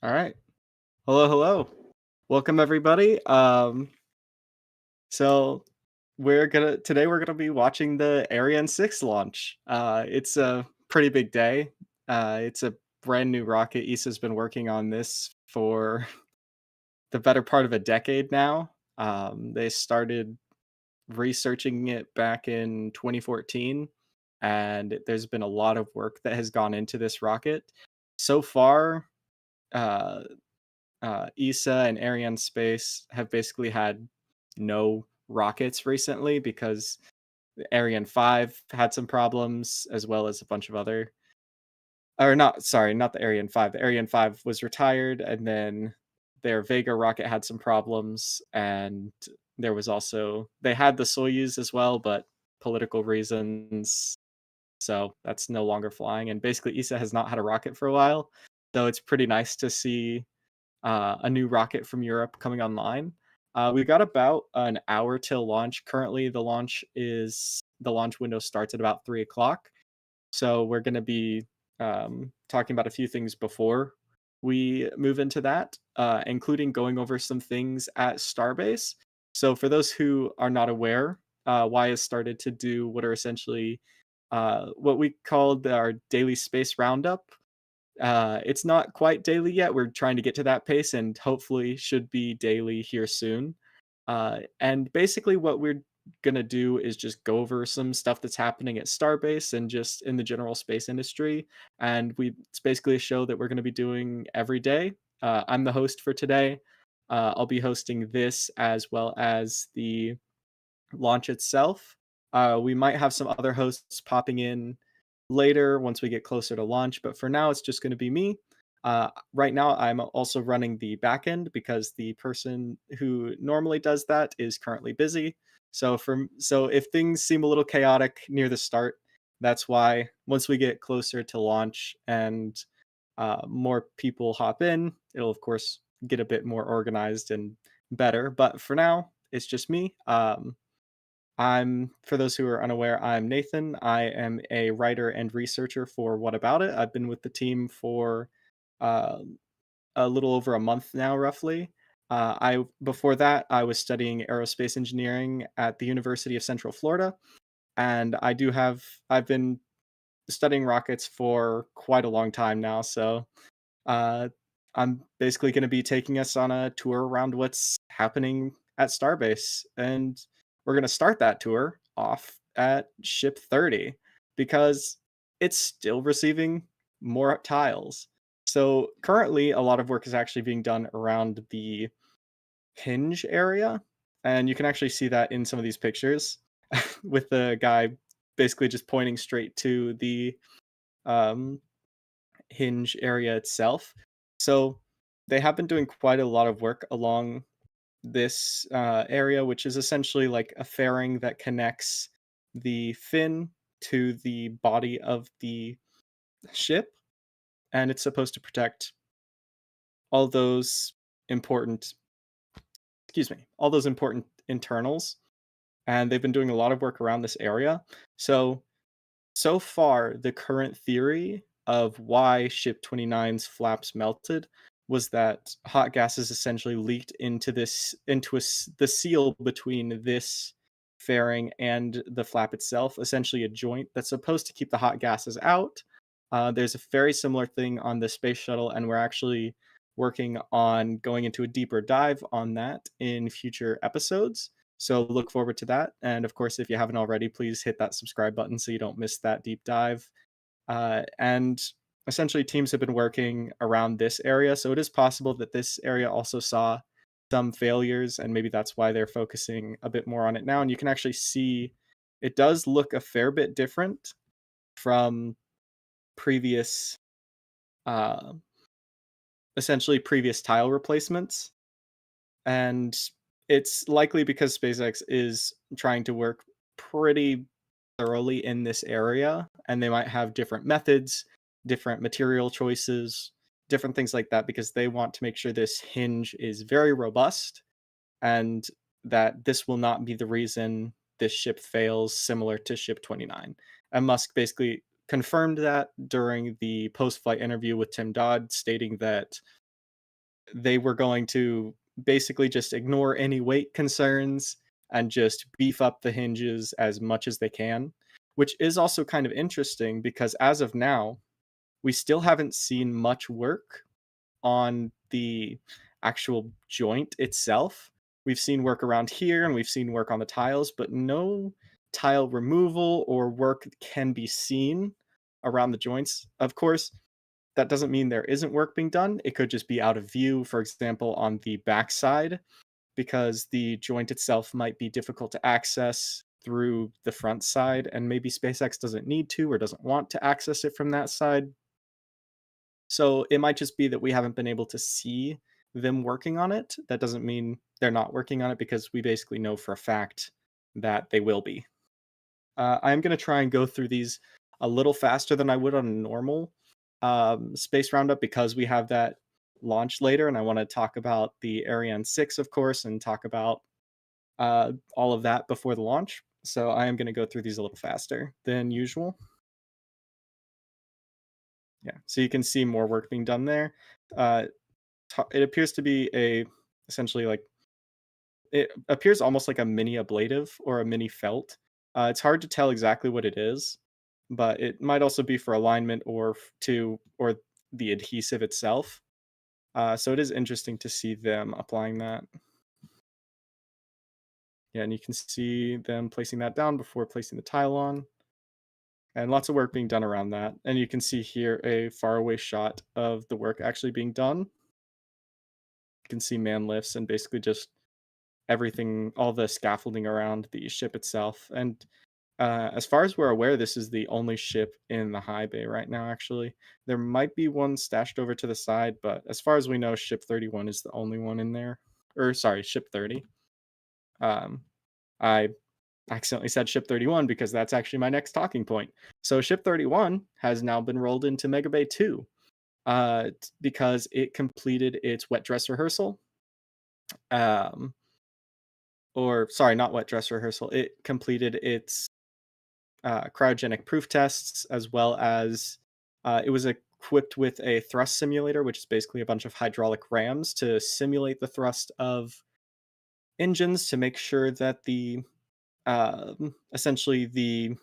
All right. Hello, hello. Welcome everybody. So we're gonna be watching the Ariane 6 launch. It's a pretty big day. It's a brand new rocket. ESA's been working on this for the better part of a decade now. They started researching it back in 2014, and there's been a lot of work that has gone into this rocket. So far, uh, ESA and Ariane Space have basically had no rockets recently because the Ariane 5 had some problems as well as a bunch of other or not sorry, not the Ariane 5. The Ariane 5 was retired and then their Vega rocket had some problems and there was also they had the Soyuz as well, but political reasons so that's no longer flying and basically ESA has not had a rocket for a while. So it's pretty nice to see a new rocket from Europe coming online. We got about an hour till launch. Currently, the launch window starts at about 3 o'clock. So we're going to be talking about a few things before we move into that, including going over some things at Starbase. So for those who are not aware, Y has started to do what are essentially what we called our daily space roundup. It's not quite daily yet. We're trying to get to that pace and hopefully should be daily here soon. And basically, what we're going to do is just go over some stuff that's happening at Starbase and just in the general space industry. And it's basically a show that we're going to be doing every day. I'm the host for today. I'll be hosting this as well as the launch itself. We might have some other hosts popping in later once we get closer to launch, but for now, it's just going to be me. Right now, I'm also running the backend because the person who normally does that is currently busy. So if things seem a little chaotic near the start, that's why. Once we get closer to launch and more people hop in, it'll of course get a bit more organized and better. But for now, it's just me. For those who are unaware, I'm Nathan. I am a writer and researcher for What About It. I've been with the team for uh, a little over a month now, roughly. I Before that, I was studying aerospace engineering at the University of Central Florida, and I've been studying rockets for quite a long time now. So uh, I'm basically going to be taking us on a tour around what's happening at Starbase. And we're going to start that tour off at Ship 30 because it's still receiving more tiles. So currently, a lot of work is actually being done around the hinge area. And you can actually see that in some of these pictures with the guy basically just pointing straight to the um, hinge area itself. So they have been doing quite a lot of work along this area, which is essentially like a fairing that connects the fin to the body of the ship, and it's supposed to protect all those important, all those important internals. And they've been doing a lot of work around this area. So far, the current theory of why Ship 29's flaps melted was that hot gases essentially leaked into the seal between this fairing and the flap itself, essentially a joint that's supposed to keep the hot gases out. There's a very similar thing on the space shuttle, and we're actually working on going into a deeper dive on that in future episodes. So look forward to that. And of course, if you haven't already, please hit that subscribe button so you don't miss that deep dive. And essentially, teams have been working around this area. So it is possible that this area also saw some failures, and maybe that's why they're focusing a bit more on it now. And you can actually see it does look a fair bit different from previous, uh, essentially previous tile replacements. And it's likely because SpaceX is trying to work pretty thoroughly in this area, and they might have different methods, different material choices, different things like that because they want to make sure this hinge is very robust and that this will not be the reason this ship fails, similar to Ship 29. And Musk basically confirmed that during the post flight interview with Tim Dodd, stating that they were going to basically just ignore any weight concerns and just beef up the hinges as much as they can, which is also kind of interesting because as of now, we still haven't seen much work on the actual joint itself. We've seen work around here and we've seen work on the tiles, but no tile removal or work can be seen around the joints. Of course, that doesn't mean there isn't work being done. It could just be out of view, for example, on the backside, because the joint itself might be difficult to access through the front side, and maybe SpaceX doesn't need to or doesn't want to access it from that side. So it might just be that we haven't been able to see them working on it. That doesn't mean they're not working on it because we basically know for a fact that they will be. I'm going to try and go through these a little faster than I would on a normal space roundup because we have that launch later, and I want to talk about the Ariane 6, of course, and talk about all of that before the launch. So I am going to go through these a little faster than usual. Yeah, so you can see more work being done there. Uh, it appears to be a essentially like it appears almost like a mini ablative or a mini felt. It's hard to tell exactly what it is, but it might also be for alignment or or the adhesive itself. So it is interesting to see them applying that. Yeah, and you can see them placing that down before placing the tile on, and lots of work being done around that. And you can see here a faraway shot of the work actually being done. You can see man lifts and basically just everything, all the scaffolding around the ship itself. And as far as we're aware, this is the only ship in the high bay right now, actually. There might be one stashed over to the side, but as far as we know, ship 31 is the only one in there. Or, sorry, ship 30. Um, I accidentally said ship 31 because that's actually my next talking point. So, ship 31 has now been rolled into Mega Bay 2 because it completed its wet dress rehearsal. Um, or, sorry, not wet dress rehearsal. It completed its cryogenic proof tests, as well as it was equipped with a thrust simulator, which is basically a bunch of hydraulic rams to simulate the thrust of engines to make sure that the essentially the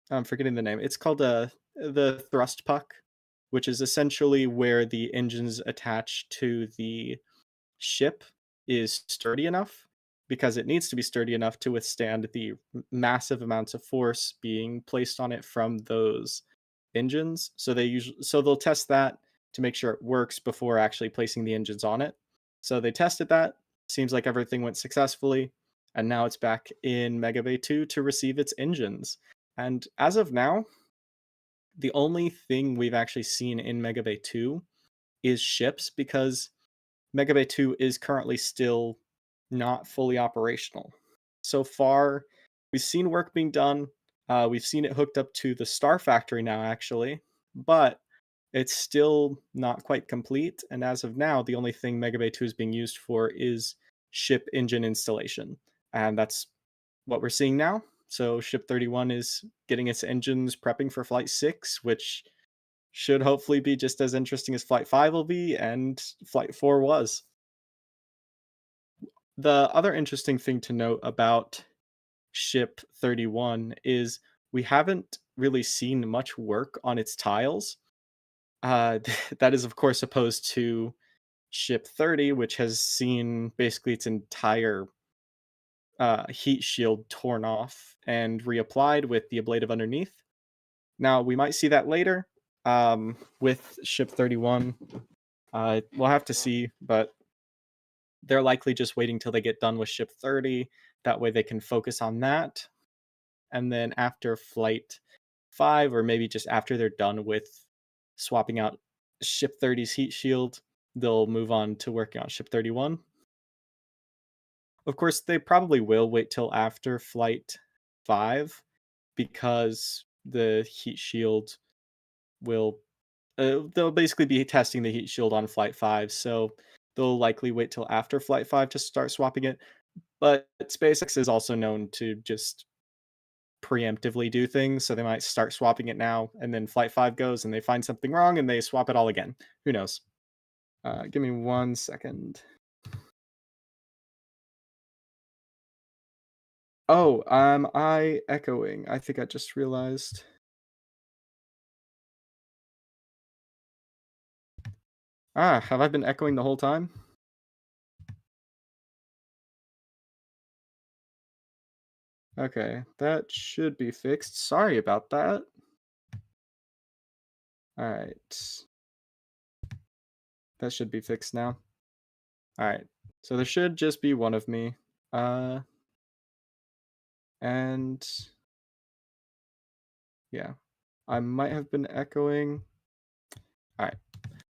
I'm forgetting the name. It's called the thrust puck, which is essentially where the engines attach to the ship is sturdy enough because it needs to be sturdy enough to withstand the massive amounts of force being placed on it from those engines. So they'll test that to make sure it works before actually placing the engines on it. So they tested that. Seems like everything went successfully, and now it's back in Mega Bay 2 to receive its engines. And as of now, the only thing we've actually seen in Mega Bay 2 is ships because Mega Bay 2 is currently still not fully operational. So far, we've seen work being done. We've seen it hooked up to the Star Factory now, actually, but it's still not quite complete. And as of now, the only thing Mega Bay 2 is being used for is ship engine installation. And that's what we're seeing now. So Ship 31 is getting its engines prepping for Flight 6, which should hopefully be just as interesting as Flight 5 will be, and Flight 4 was. The other interesting thing to note about Ship 31 is we haven't really seen much work on its tiles. That is, of course, opposed to Ship 30, which has seen basically its entire heat shield torn off and reapplied with the ablative underneath. Now, we might see that later with Ship 31. We'll have to see, but they're likely just waiting till they get done with Ship 30. That way they can focus on that. And then after Flight 5, or maybe just after they're done with swapping out Ship 30's heat shield, they'll move on to working on Ship 31. Of course, they probably will wait till after Flight 5 because the heat shield will they'll basically be testing the heat shield on Flight 5, so they'll likely wait till after Flight 5 to start swapping it. But SpaceX is also known to just preemptively do things, so they might start swapping it now, and then Flight 5 goes and they find something wrong and they swap it all again. Who knows? Give me 1 second. Oh, I echoing. I think I just realized. Ah, have I been echoing the whole time? Okay, that should be fixed. Sorry about that. All right, that should be fixed now. All right, so there should just be one of me. Uh, and yeah, I might have been echoing. All right.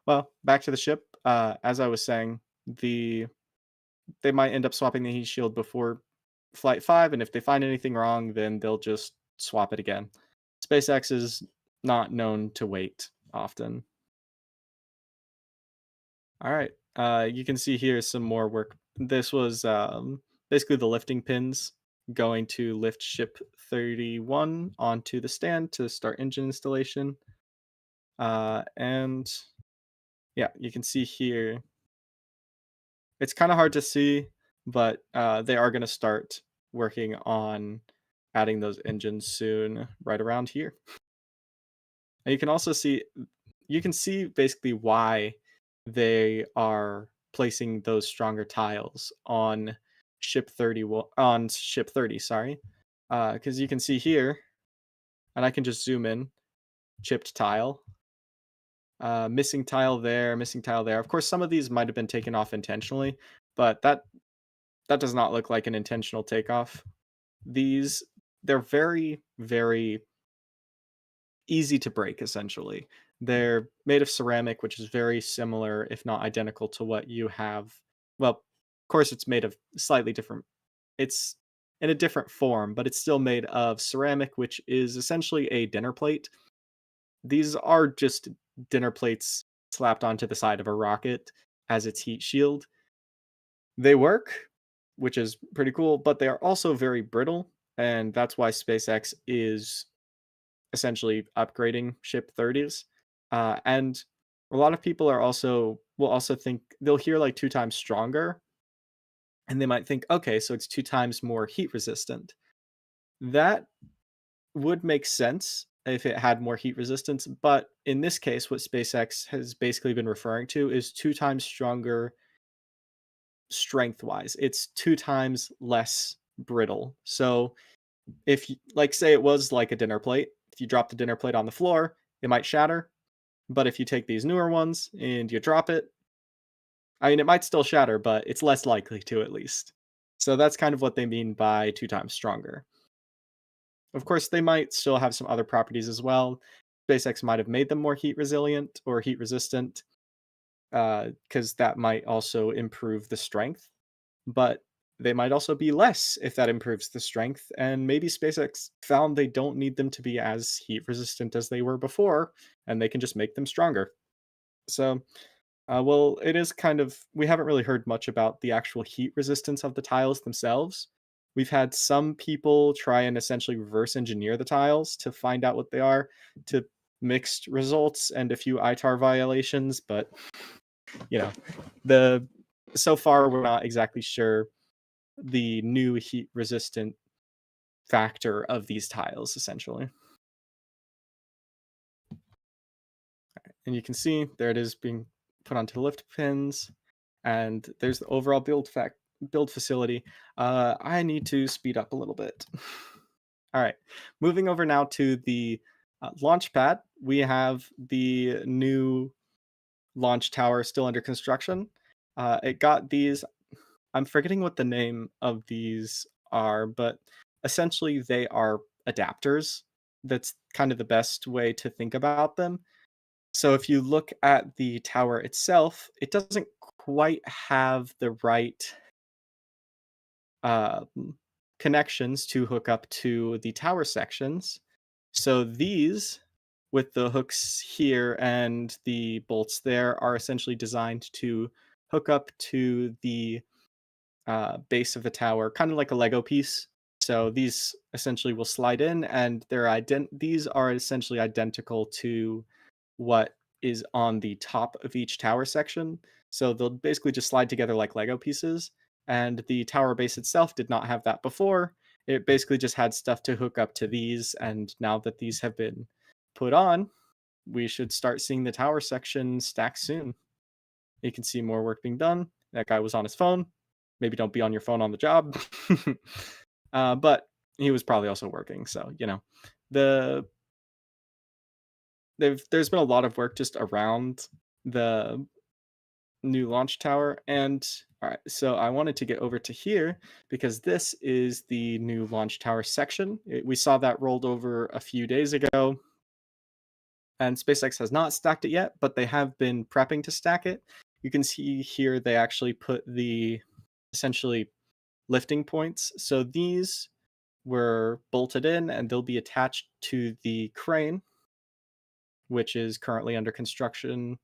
Well, back to the ship. As I was saying, they might end up swapping the heat shield before flight 5, and if they find anything wrong, then they'll just swap it again. SpaceX is not known to wait often. All right. You can see here some more work. This was basically the lifting pins going to lift ship 31 onto the stand to start engine installation. And yeah, you can see here it's kind of hard to see, but they are going to start working on adding those engines soon, right around here. And you can see basically why they are placing those stronger tiles on ship 30, sorry. Because you can see here, and I can just zoom in, chipped tile, missing tile there, missing tile there. Of course, some of these might have been taken off intentionally, but that does not look like an intentional takeoff. These they're very, very easy to break, essentially. They're made of ceramic, which is very similar, if not identical, to what you have. Well, of course, it's made of slightly different. It's in a different form, but it's still made of ceramic, which is essentially a dinner plate. These are just dinner plates slapped onto the side of a rocket as its heat shield. They work, which is pretty cool, but they are also very brittle, and that's why SpaceX is essentially upgrading ship 30s. And a lot of people are also will also think they'll hear like 2 times stronger, and they might think, okay, so it's 2 times more heat resistant. That would make sense if it had more heat resistance, but in this case, what SpaceX has basically been referring to is 2 times stronger strength wise. It's 2 times less brittle. So if you, like say it was like a dinner plate, if you drop the dinner plate on the floor, it might shatter. But if you take these newer ones and you drop it, I mean, it might still shatter, but it's less likely to at least. So that's kind of what they mean by 2 times stronger. Of course, they might still have some other properties as well. SpaceX might have made them more heat resilient or heat resistant, because that might also improve the strength. But they might also be less if that improves the strength. And maybe SpaceX found they don't need them to be as heat resistant as they were before, and they can just make them stronger. So, well, it is kind of, we haven't really heard much about the actual heat resistance of the tiles themselves. We've had some people try and essentially reverse engineer the tiles to find out what they are, to mixed results and a few ITAR violations, but you know, the so far we're not exactly sure the new heat resistant factor of these tiles essentially. And you can see there it is being put onto the lift pins, and there's the overall build facility. I need to speed up a little bit. All right, moving over now to the launch pad. We have the new launch tower still under construction. It got these. I'm forgetting what the name of these are, but essentially they are adapters. That's kind of the best way to think about them. So if you look at the tower itself, it doesn't quite have the right um, connections to hook up to the tower sections. So these, with the hooks here and the bolts there, are essentially designed to hook up to the base of the tower, kind of like a Lego piece. So these essentially will slide in, and these are essentially identical to what is on the top of each tower section. So they'll basically just slide together like Lego pieces. And the tower base itself did not have that before. It basically just had stuff to hook up to these. And now that these have been put on, we should start seeing the tower section stack soon. You can see more work being done. That guy was on his phone. Maybe don't be on your phone on the job. But he was probably also working. So, the there's been a lot of work just around the new launch tower. And all right, so I wanted to get over to here because this is the new launch tower section. We saw that rolled over a few days ago, and SpaceX has not stacked it yet, but they have been prepping to stack it. You can see here they actually put the essentially lifting points. So these were bolted in and they'll be attached to the crane, which is currently under construction,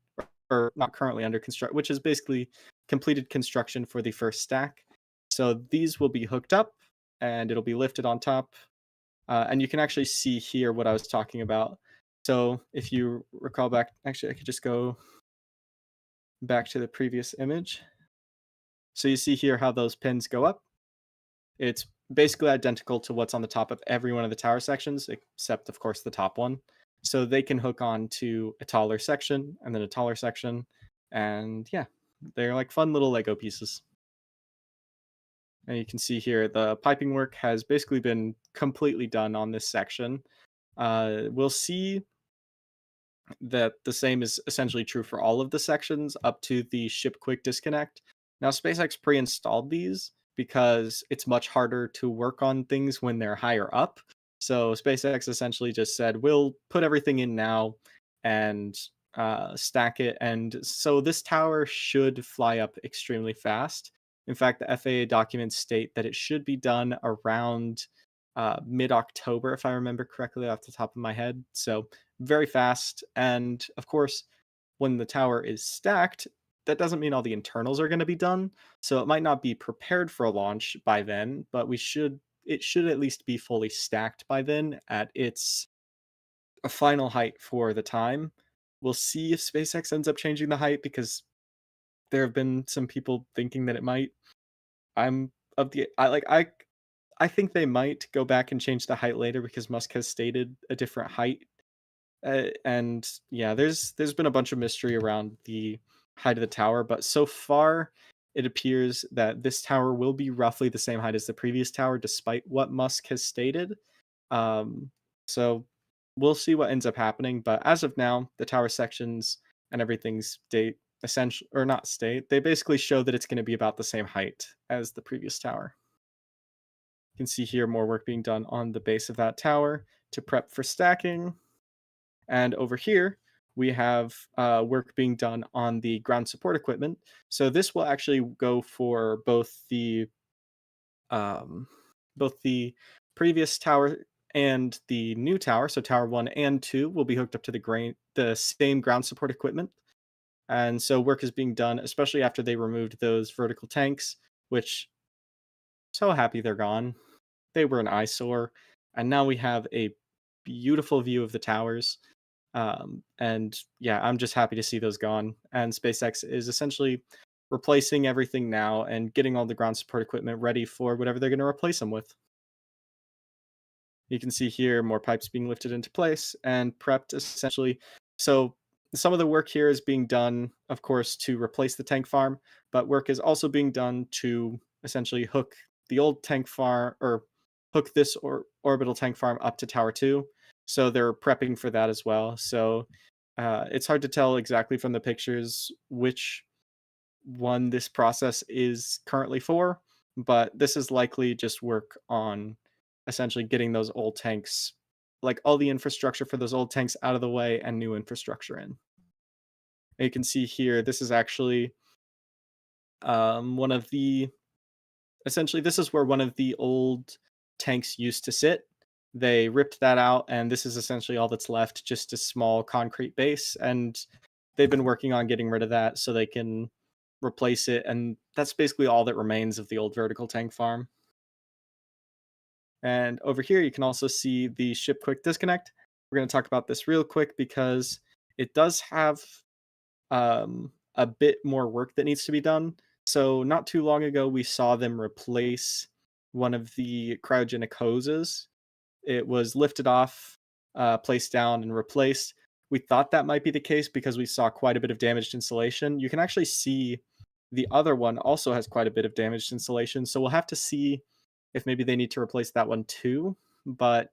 or not currently under construction, which is basically completed construction for the first stack. So these will be hooked up and it'll be lifted on top. And you can actually see here what I was talking about. So if you recall back, actually, I could just go back to the previous image. So you see here how those pins go up. It's basically identical to what's on the top of every one of the tower sections, except, of course, the top one. So they can hook on to a taller section and then a taller section. And yeah, they're like fun little Lego pieces. And you can see here the piping work has basically been completely done on this section. We'll see that the same is essentially true for all of the sections up to the ship quick disconnect. Now, SpaceX pre-installed these because it's much harder to work on things when they're higher up. So SpaceX essentially just said, we'll put everything in now and stack it. And so this tower should fly up extremely fast. In fact, the FAA documents state that it should be done around mid-October, if I remember correctly off the top of my head. So very fast. And of course, when the tower is stacked, that doesn't mean all the internals are going to be done. So it might not be prepared for a launch by then, but it should at least be fully stacked by then at its a final height for the time. We'll see if SpaceX ends up changing the height because there have been some people thinking that it might. I'm of the I think they might go back and change the height later because Musk has stated a different height. And yeah, there's been a bunch of mystery around the height of the tower, but so far it appears that this tower will be roughly the same height as the previous tower, despite what Musk has stated. Um, so we'll see what ends up happening. But as of now, the tower sections and everything's state essential or not state. They basically show that it's going to be about the same height as the previous tower. You can see here more work being done on the base of that tower to prep for stacking. And over here, we have work being done on the ground support equipment. So this will actually go for um, both the previous tower and the new tower. So tower 1 and 2 will be hooked up to the same ground support equipment. And so work is being done, especially after they removed those vertical tanks, which so happy they're gone. They were an eyesore. And now we have a beautiful view of the towers. And yeah, I'm just happy to see those gone. And SpaceX is essentially replacing everything now and getting all the ground support equipment ready for whatever they're going to replace them with. You can see here more pipes being lifted into place and prepped essentially. So some of the work here is being done, of course, to replace the tank farm, but work is also being done to essentially hook the old tank farm or hook this orbital tank farm up to Tower 2. So they're prepping for that as well. So it's hard to tell exactly from the pictures which one this process is currently for, but this is likely just work on essentially getting those old tanks, like all the infrastructure for those old tanks out of the way and new infrastructure in. And you can see here, this is actually one of the essentially this is where one of the old tanks used to sit. They ripped that out, and this is essentially all that's left, just a small concrete base. And they've been working on getting rid of that so they can replace it. And that's basically all that remains of the old vertical tank farm. And over here, you can also see the ship quick disconnect. We're going to talk about this real quick because it does have a bit more work that needs to be done. So not too long ago, we saw them replace one of the cryogenic hoses. It was lifted off, placed down, and replaced. We thought that might be the case because we saw quite a bit of damaged insulation. You can actually see the other one also has quite a bit of damaged insulation, so we'll have to see if maybe they need to replace that one too. But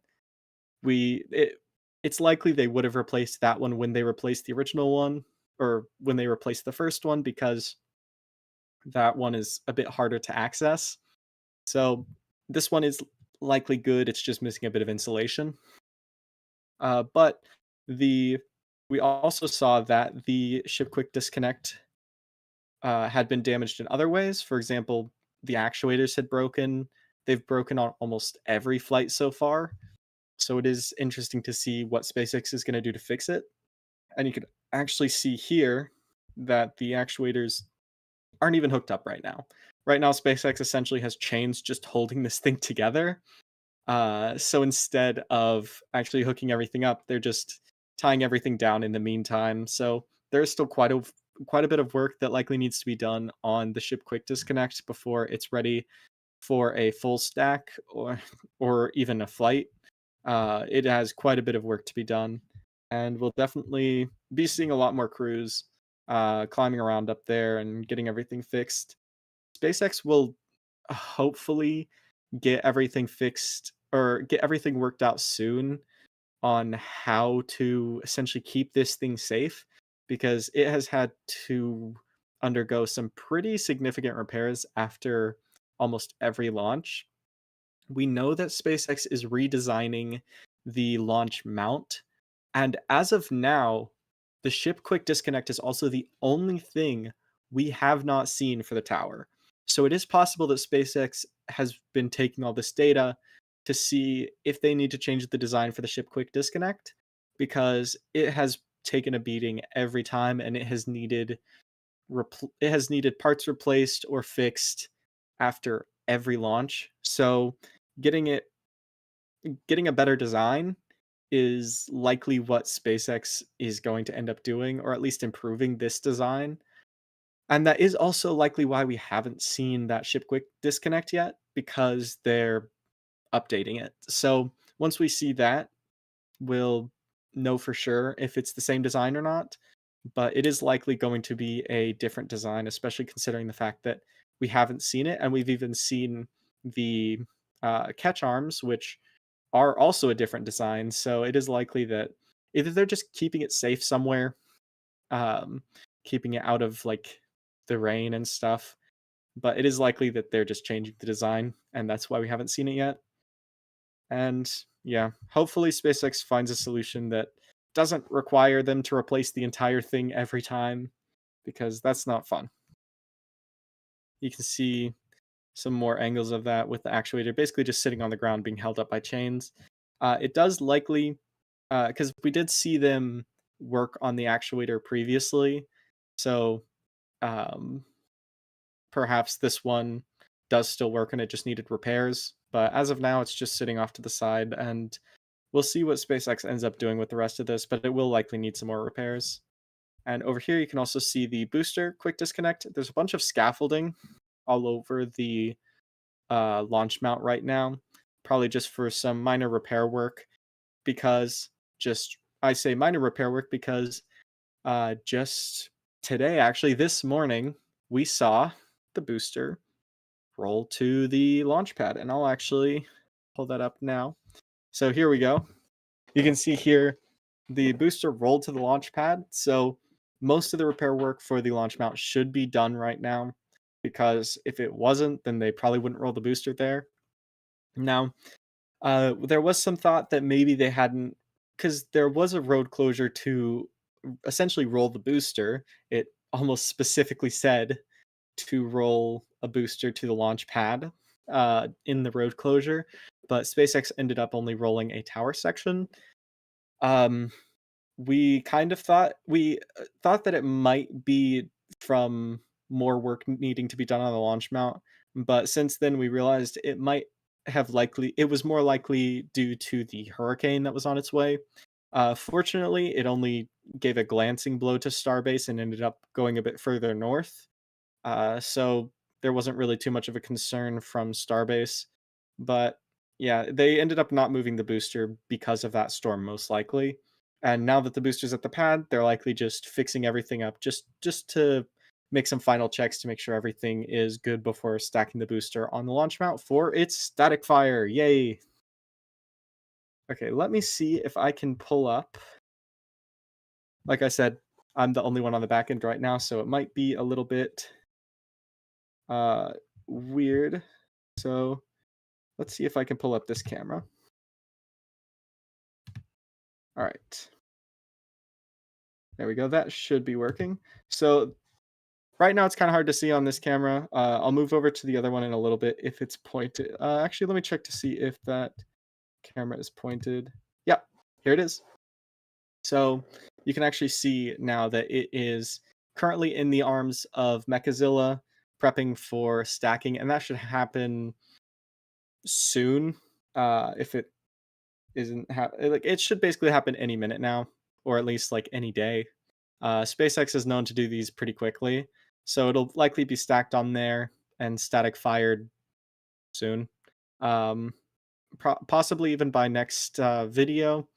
we it, it's likely they would have replaced that one when they replaced the original one, or when they replaced the first one, because that one is a bit harder to access. So this one is likely good. It's just missing a bit of insulation. But the we also saw that the ship quick disconnect had been damaged in other ways. For example, the actuators had broken. They've broken on almost every flight so far. So it is interesting to see what SpaceX is going to do to fix it. And you could actually see here that the actuators aren't even hooked up right now. Right now, SpaceX essentially has chains just holding this thing together. So instead of actually hooking everything up, they're just tying everything down in the meantime. So there's still quite a bit of work that likely needs to be done on the ship quick disconnect before it's ready for a full stack or even a flight. It has quite a bit of work to be done, and we'll definitely be seeing a lot more crews climbing around up there and getting everything fixed. SpaceX will hopefully get everything fixed or get everything worked out soon on how to essentially keep this thing safe, because it has had to undergo some pretty significant repairs after almost every launch. We know that SpaceX is redesigning the launch mount, and as of now, the ship quick disconnect is also the only thing we have not seen for the tower. So it is possible that SpaceX has been taking all this data to see if they need to change the design for the ship quick disconnect, because it has taken a beating every time, and it has needed parts replaced or fixed after every launch. So getting it getting a better design is likely what SpaceX is going to end up doing, or at least improving this design. And that is also likely why we haven't seen that ship quick disconnect yet, because they're updating it. So once we see that, we'll know for sure if it's the same design or not. But it is likely going to be a different design, especially considering the fact that we haven't seen it, and we've even seen the catch arms, which are also a different design. So it is likely that either they're just keeping it safe somewhere, um, keeping it out of like the rain and stuff. But it is likely that they're just changing the design, and that's why we haven't seen it yet. And yeah, hopefully SpaceX finds a solution that doesn't require them to replace the entire thing every time, because that's not fun. You can see some more angles of that with the actuator basically just sitting on the ground being held up by chains. It does likely, because we did see them work on the actuator previously, so um, perhaps this one does still work and it just needed repairs. But as of now, it's just sitting off to the side, and we'll see what SpaceX ends up doing with the rest of this, but it will likely need some more repairs. And over here, you can also see the booster quick disconnect. There's a bunch of scaffolding all over the launch mount right now, probably just for some minor repair work. Because just I say minor repair work because just today, actually this morning, we saw the booster roll to the launch pad, and I'll actually pull that up now. So here we go. You can see here the booster rolled to the launch pad. So most of the repair work for the launch mount should be done right now, because if it wasn't, then they probably wouldn't roll the booster there. Now, there was some thought that maybe they hadn't, because there was a road closure to essentially roll the booster. It almost specifically said to roll a booster to the launch pad in the road closure, but SpaceX ended up only rolling a tower section. Um, we kind of thought that it might be from more work needing to be done on the launch mount, but since then we realized it was more likely due to the hurricane that was on its way. Fortunately, it only gave a glancing blow to Starbase and ended up going a bit further north. So there wasn't really too much of a concern from Starbase. But yeah, they ended up not moving the booster because of that storm, most likely. And now that the booster's at the pad, they're likely just fixing everything up just to make some final checks to make sure everything is good before stacking the booster on the launch mount for its static fire. Yay! Okay, let me see if I can pull up. Like I said, I'm the only one on the back end right now, so it might be a little bit uh weird. So let's see if I can pull up this camera. All right. There we go. That should be working. So right now it's kind of hard to see on this camera. I'll move over to the other one in a little bit if it's pointed. Actually, let me check to see if that camera is pointed. Yeah, here it is. So you can actually see now that it is currently in the arms of Mechazilla, prepping for stacking, and that should happen soon. If it isn't like it should basically happen any minute now, or at least like any day. SpaceX is known to do these pretty quickly, so it'll likely be stacked on there and static fired soon. Um, Possibly even by next video,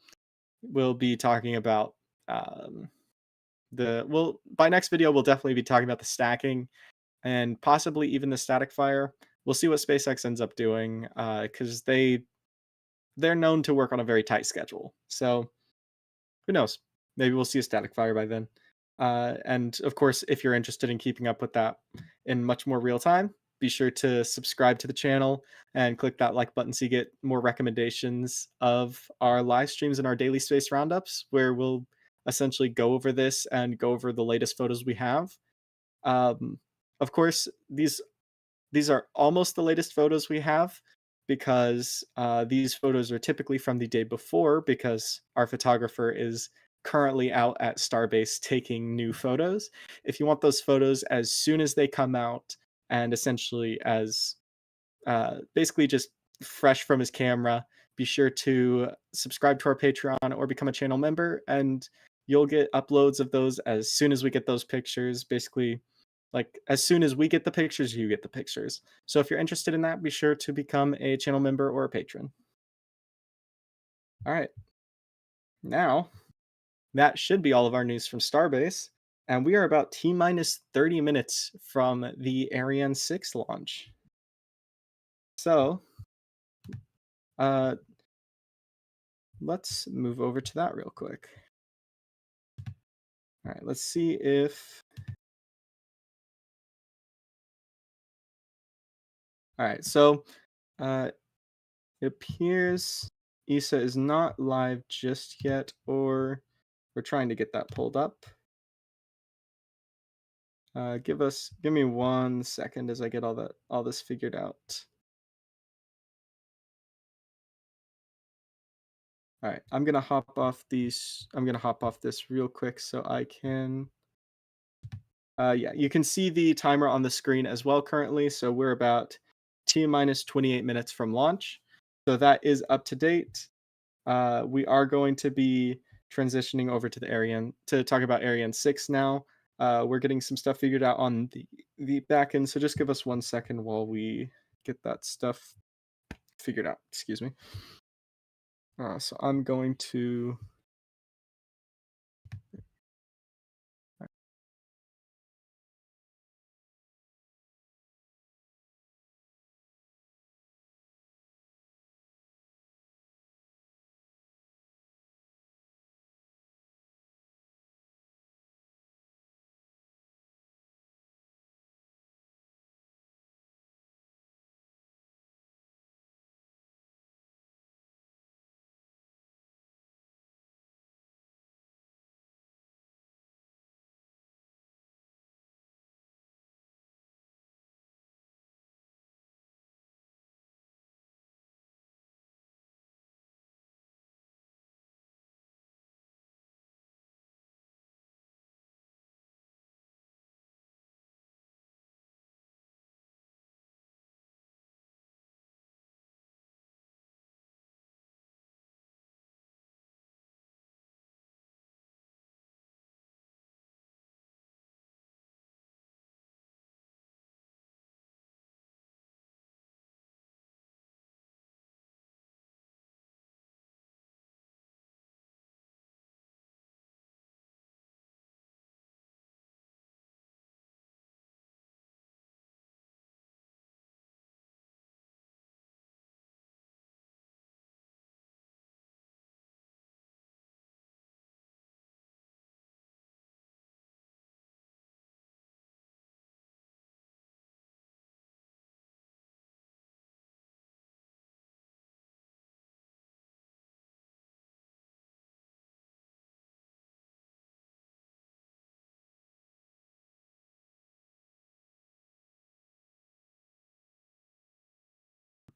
we'll be talking about by next video we'll definitely be talking about the stacking and possibly even the static fire. We'll see what SpaceX ends up doing because they're known to work on a very tight schedule. So who knows? Maybe we'll see a static fire by then. And of course, if you're interested in keeping up with that in much more real time, be sure to subscribe to the channel and click that like button so you get more recommendations of our live streams and our daily space roundups, where we'll essentially go over this and go over the latest photos we have. Um, of course, these are almost the latest photos we have because these photos are typically from the day before because our photographer is currently out at Starbase taking new photos. If you want those photos as soon as they come out and essentially as basically just fresh from his camera, be sure to subscribe to our Patreon or become a channel member, and you'll get uploads of those as soon as we get those pictures. Basically, like as soon as we get the pictures, you get the pictures. So if you're interested in that, be sure to become a channel member or a patron. All right. Now, that should be all of our news from Starbase. And we are about T minus 30 minutes from the Ariane 6 launch. So, uh, let's move over to that real quick. All right, let's see if. All right, so uh, it appears ESA is not live just yet, or we're trying to get that pulled up. Give me 1 second as I get all this figured out. All right, I'm gonna hop off these. I'm gonna hop off this real quick so I can. Yeah, you can see the timer on the screen as well currently. So we're about T minus 28 minutes from launch. So that is up to date. We are going to be transitioning over to the Ariane to talk about Ariane 6 now. We're getting some stuff figured out on the back end. So just give us 1 second while we get that stuff figured out. Excuse me. So I'm going to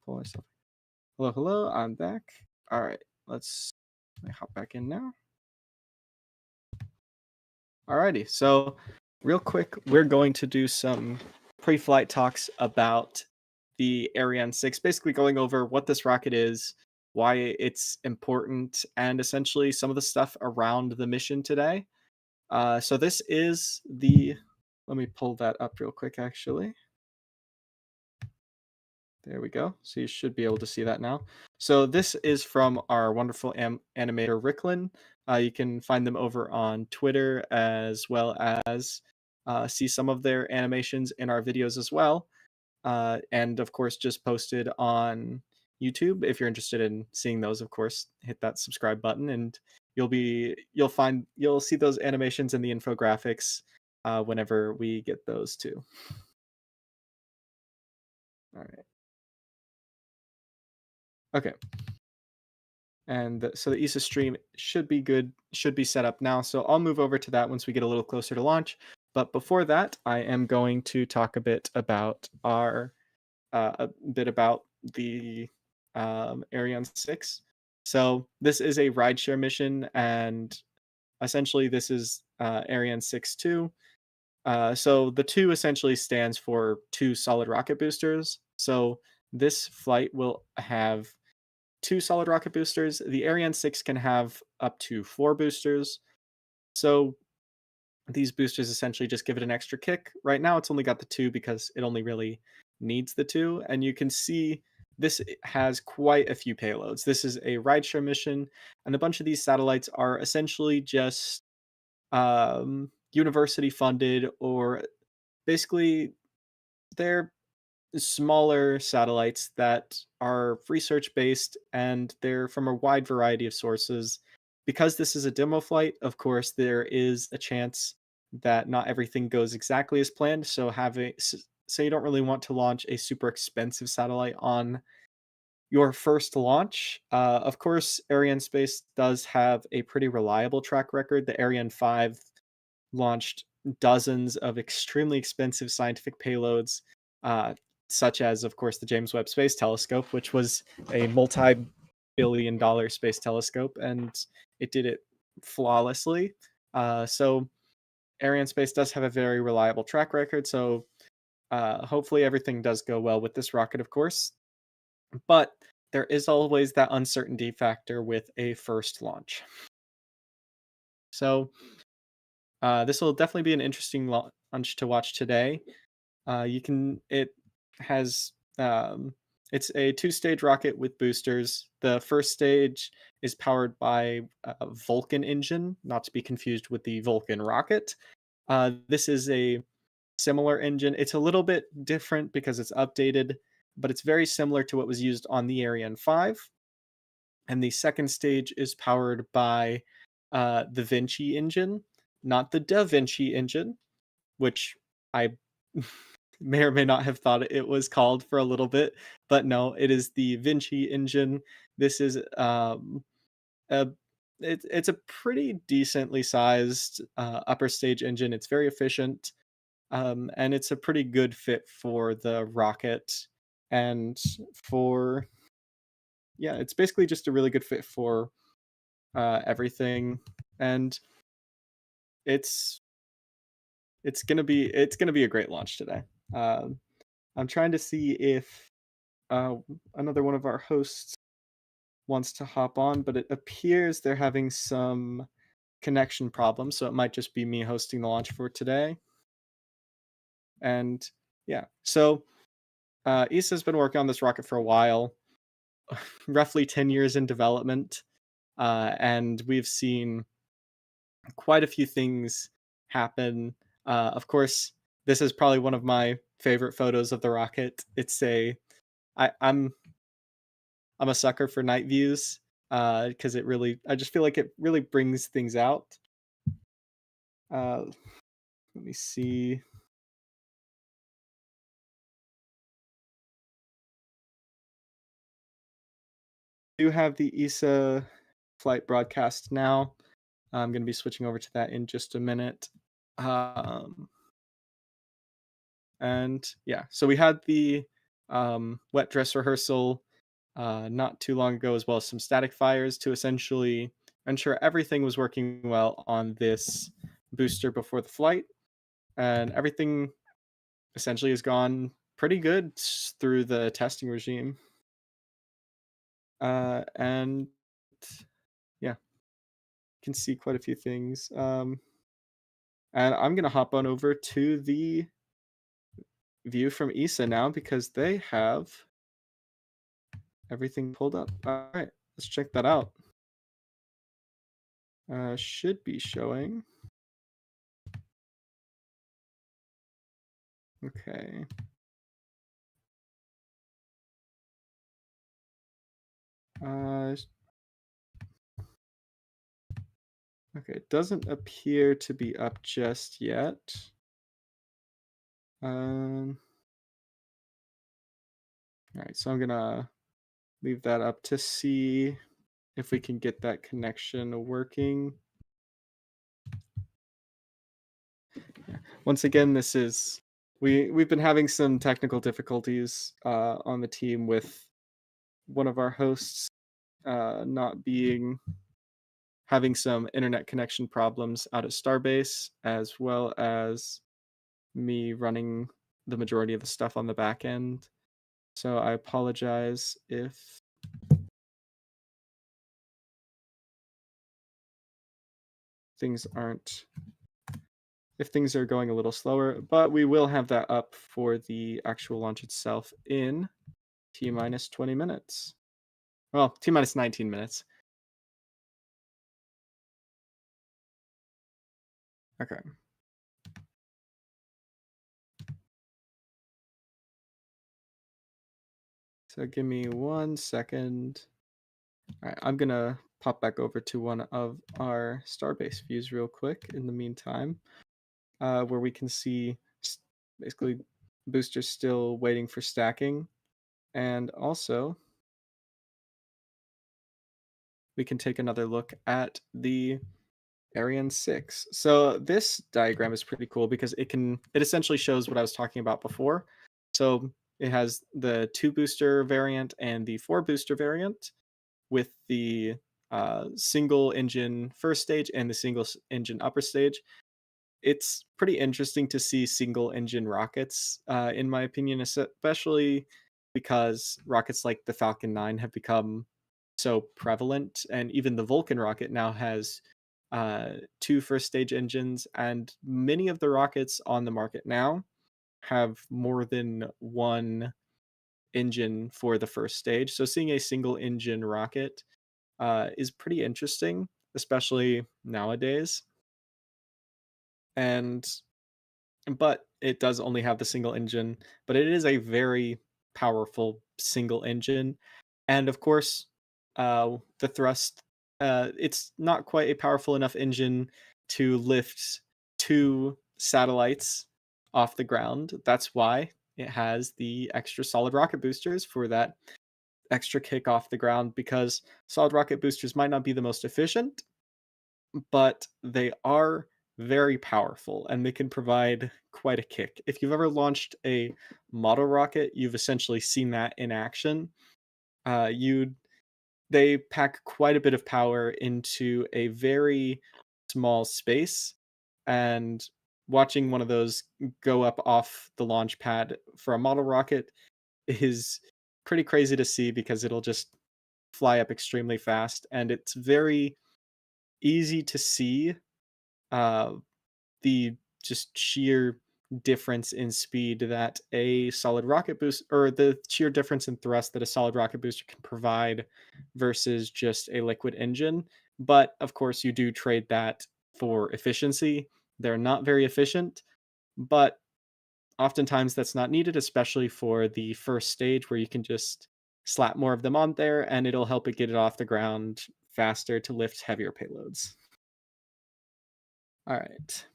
pull myself. Hello, hello. I'm back. All right. Let me hop back in now. Alrighty. So, real quick, we're going to do some pre-flight talks about the Ariane 6, basically going over what this rocket is, why it's important, and essentially some of the stuff around the mission today. So this is the. Let me pull that up real quick, actually. There we go. So you should be able to see that now. So this is from our wonderful animator Rykllan. You can find them over on Twitter as well as see some of their animations in our videos as well. And of course, just posted on YouTube. If you're interested in seeing those, of course, hit that subscribe button, and you'll see those animations and the infographics whenever we get those too. All right. Okay. And so the ESA stream should be good, should be set up now. So I'll move over to that once we get a little closer to launch. But before that, I am going to talk a bit about the Ariane 6. So this is a rideshare mission, and essentially this is Ariane 6 2. So the 2 essentially stands for 2 solid rocket boosters. So this flight will have 2 solid rocket boosters. The Ariane 6 can have up to 4 boosters. So these boosters essentially just give it an extra kick. Right now, it's only got the 2 because it only really needs the 2. And you can see this has quite a few payloads. This is a rideshare mission, and a bunch of these satellites are essentially just university funded, or basically they're smaller satellites that are research based, and they're from a wide variety of sources. Because this is a demo flight, of course, there is a chance that not everything goes exactly as planned. So you don't really want to launch a super expensive satellite on your first launch. Of course, Ariane Space does have a pretty reliable track record. The Ariane 5 launched dozens of extremely expensive scientific payloads, uh, such as, of course, the James Webb Space Telescope, which was a multi-billion-dollar space telescope, and it did it flawlessly. So Ariane Space does have a very reliable track record, so hopefully everything does go well with this rocket, of course. But there is always that uncertainty factor with a first launch. So this will definitely be an interesting launch to watch today. It has, it's a 2-stage rocket with boosters. The first stage is powered by a Vulcan engine, not to be confused with the Vulcan rocket. This is a similar engine. It's a little bit different because it's updated, but it's very similar to what was used on the Ariane 5. And the second stage is powered by the Vinci engine, not the Da Vinci engine, which I may or may not have thought it was called for a little bit, but no, it is the Vinci engine. This is a it's a pretty decently sized upper stage engine. It's very efficient, and it's a pretty good fit for the rocket, and for yeah, it's basically just a really good fit for everything, and it's it's gonna be a great launch today. Um, I'm trying to see if uh, another one of our hosts wants to hop on, but it appears they're having some connection problems, so it might just be me hosting the launch for today. And yeah, so ESA has been working on this rocket for a while, roughly 10 years in development, and we've seen quite a few things happen. Of course, this is probably one of my favorite photos of the rocket. I, I'm I'm a sucker for night views because I just feel like it really brings things out. Uh, let me see. I do have the ESA flight broadcast now. I'm going to be switching over to that in just a minute. Um, and yeah, so we had the wet dress rehearsal not too long ago, as well as some static fires to essentially ensure everything was working well on this booster before the flight. And everything essentially has gone pretty good through the testing regime. And yeah, can see quite a few things. And I'm going to hop on over to the view from ESA now because they have everything pulled up. All right, let's check that out. Should be showing. Okay. Uh, okay, it doesn't appear to be up just yet. Um, all right, so I'm gonna leave that up to see if we can get that connection working. Yeah. Once again, this is we've been having some technical difficulties on the team with one of our hosts not being having some internet connection problems out at Starbase, as well as me running the majority of the stuff on the back end. So I apologize things aren't if things are going a little slower, but we will have that up for the actual launch itself in T minus 20 minutes. Well, T minus 19 minutes. Okay. So give me 1 second. All right, I'm gonna pop back over to one of our Starbase views real quick in the meantime, where we can see basically boosters still waiting for stacking. And also, we can take another look at the Ariane 6. So this diagram is pretty cool because it essentially shows what I was talking about before. So it has the 2 booster variant and the 4 booster variant with the single engine first stage and the single engine upper stage. It's pretty interesting to see single engine rockets, in my opinion, especially because rockets like the Falcon 9 have become so prevalent. And even the Vulcan rocket now has 2 first stage engines, and many of the rockets on the market now have more than one engine for the first stage. So seeing a single engine rocket is pretty interesting, especially nowadays. And but it does only have the single engine, but it is a very powerful single engine. And of course, the thrust, it's not quite a powerful enough engine to lift 2 satellites off the ground. That's why it has the extra solid rocket boosters for that extra kick off the ground, because solid rocket boosters might not be the most efficient, but they are very powerful and they can provide quite a kick. If you've ever launched a model rocket, you've essentially seen that in action. You They pack quite a bit of power into a very small space, and watching one of those go up off the launch pad for a model rocket is pretty crazy to see because it'll just fly up extremely fast, and it's very easy to see uh, the just sheer difference in speed that a solid rocket boost, or the sheer difference in thrust that a solid rocket booster can provide versus just a liquid engine. But of course, you do trade that for efficiency. They're not very efficient, but oftentimes that's not needed, especially for the first stage where you can just slap more of them on there and it'll help it get it off the ground faster to lift heavier payloads. All right.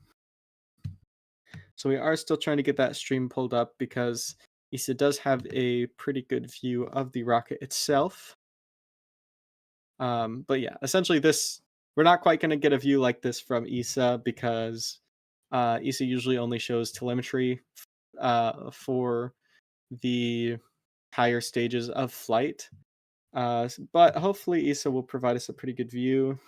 So we are still trying to get that stream pulled up because ESA does have a pretty good view of the rocket itself. But yeah, essentially this we're not quite going to get a view like this from ESA because ESA usually only shows telemetry for the higher stages of flight. But hopefully ESA will provide us a pretty good view.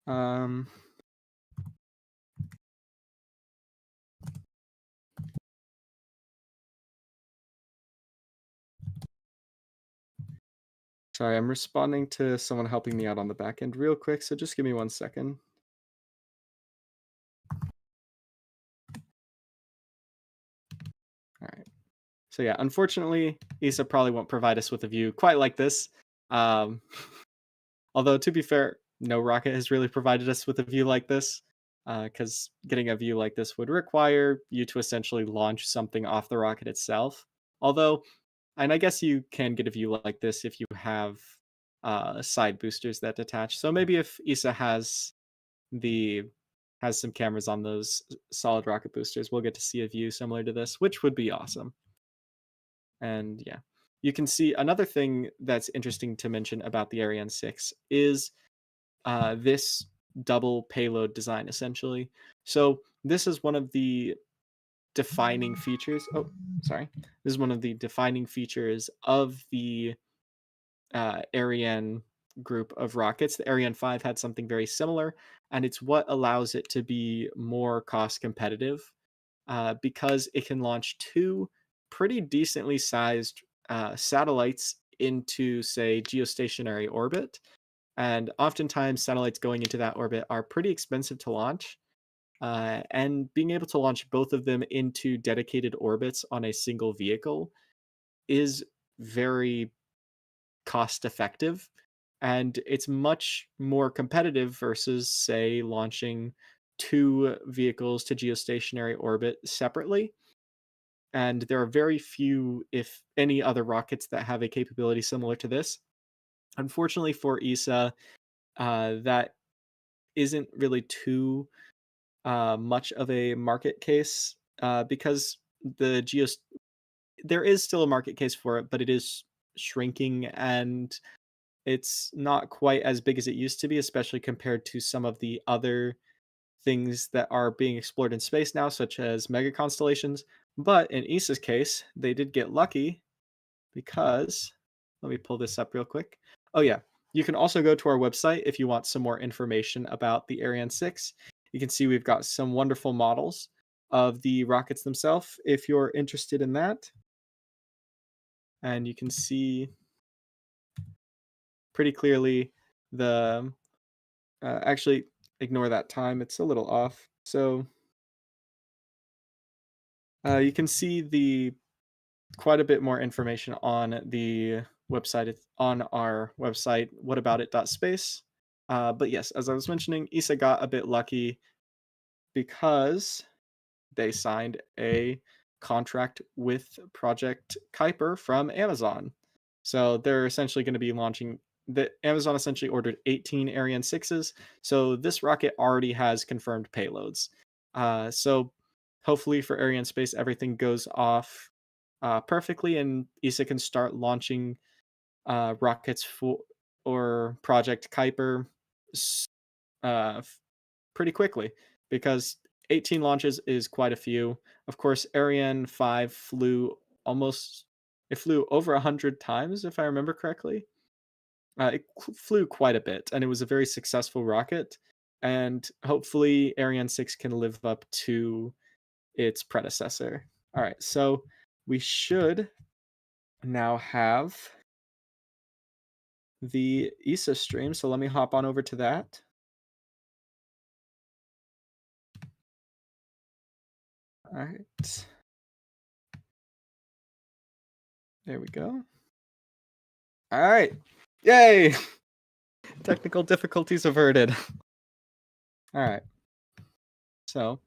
Um, Sorry, I'm responding to someone helping me out on the back end real quick, so just give me 1 second. All right. So yeah, unfortunately, ESA probably won't provide us with a view quite like this. Um, Although to be fair, no rocket has really provided us with a view like this, because getting a view like this would require you to essentially launch something off the rocket itself. Although, and I guess you can get a view like this if you have side boosters that detach. So maybe if ESA the has some cameras on those solid rocket boosters, we'll get to see a view similar to this, which would be awesome. And yeah, you can see another thing that's interesting to mention about the Ariane 6 is this double payload design, essentially. So this is one of the defining features. Oh, sorry. This is one of the defining features of the Ariane group of rockets. The Ariane 5 had something very similar, and it's what allows it to be more cost competitive because it can launch two pretty decently sized satellites into, say, geostationary orbit. And oftentimes, satellites going into that orbit are pretty expensive to launch. And being able to launch both of them into dedicated orbits on a single vehicle is very cost effective. And it's much more competitive versus, say, launching two vehicles to geostationary orbit separately. And there are very few, if any, other rockets that have a capability similar to this. Unfortunately for ESA, that isn't really too much of a market case because there is still a market case for it, but it is shrinking and it's not quite as big as it used to be, especially compared to some of the other things that are being explored in space now, such as mega constellations. But in ESA's case, they did get lucky because let me pull this up real quick. Oh yeah, you can also go to our website if you want some more information about the Ariane 6. You can see we've got some wonderful models of the rockets themselves if you're interested in that. And you can see pretty clearly the actually ignore that time, it's a little off. So you can see the quite a bit more information on the website. It's on our website, whataboutit.space. But yes, as I was mentioning, ESA got a bit lucky because they signed a contract with Project Kuiper from Amazon. So they're essentially going to be launching the Amazon essentially ordered 18 Ariane 6s. So this rocket already has confirmed payloads. So hopefully for Ariane Space, everything goes off perfectly and ESA can start launching rockets for or Project Kuiper pretty quickly because 18 launches is quite a few. Of course, Ariane 5 flew over 100 times if I remember correctly. Flew quite a bit and it was a very successful rocket and hopefully Ariane 6 can live up to its predecessor. All right, so we should now have the ESA stream, so let me hop on over to that. All right. There we go. All right. Yay! Technical difficulties averted. All right. So,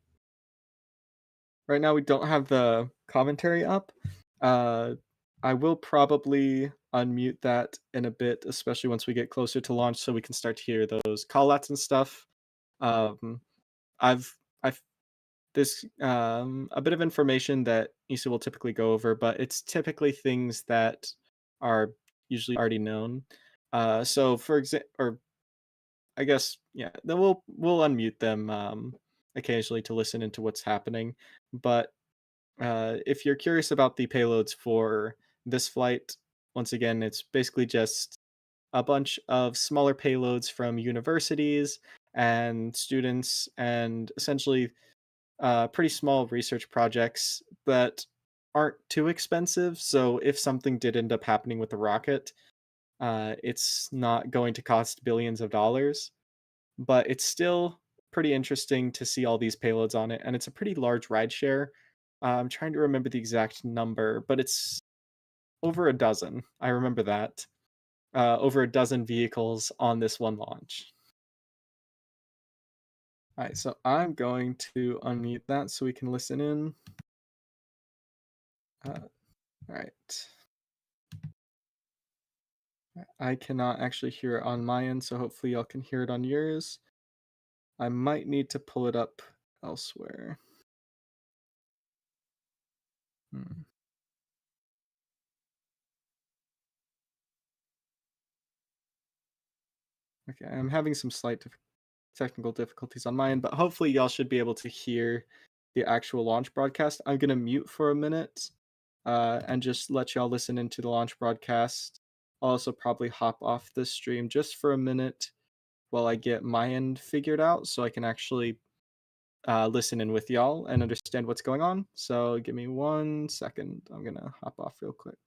right now we don't have the commentary up. Uh I will probably unmute that in a bit, especially once we get closer to launch so we can start to hear those callouts and stuff. Um I've this a bit of information that ESA will typically go over, but it's typically things that are usually already known. So for example, or I guess yeah, then we'll unmute them occasionally to listen into what's happening. But if you're curious about the payloads for this flight, once again, it's basically just a bunch of smaller payloads from universities and students, and essentially pretty small research projects that aren't too expensive. So if something did end up happening with the rocket, it's not going to cost billions of dollars, but it's still pretty interesting to see all these payloads on it. And it's a pretty large ride share. I'm trying to remember the exact number, but it's over a dozen. I remember that. Over a dozen vehicles on this one launch. All right, so I'm going to unmute that so we can listen in. All right. I cannot actually hear it on my end, so hopefully y'all can hear it on yours. I might need to pull it up elsewhere. Hmm. Okay, I'm having some slight technical difficulties on my end, but hopefully y'all should be able to hear the actual launch broadcast. I'm gonna mute for a minute, and just let y'all listen into the launch broadcast. I'll also probably hop off this stream just for a minute while I get my end figured out, so I can actually listen in with y'all and understand what's going on. So give me 1 second. I'm gonna hop off real quick.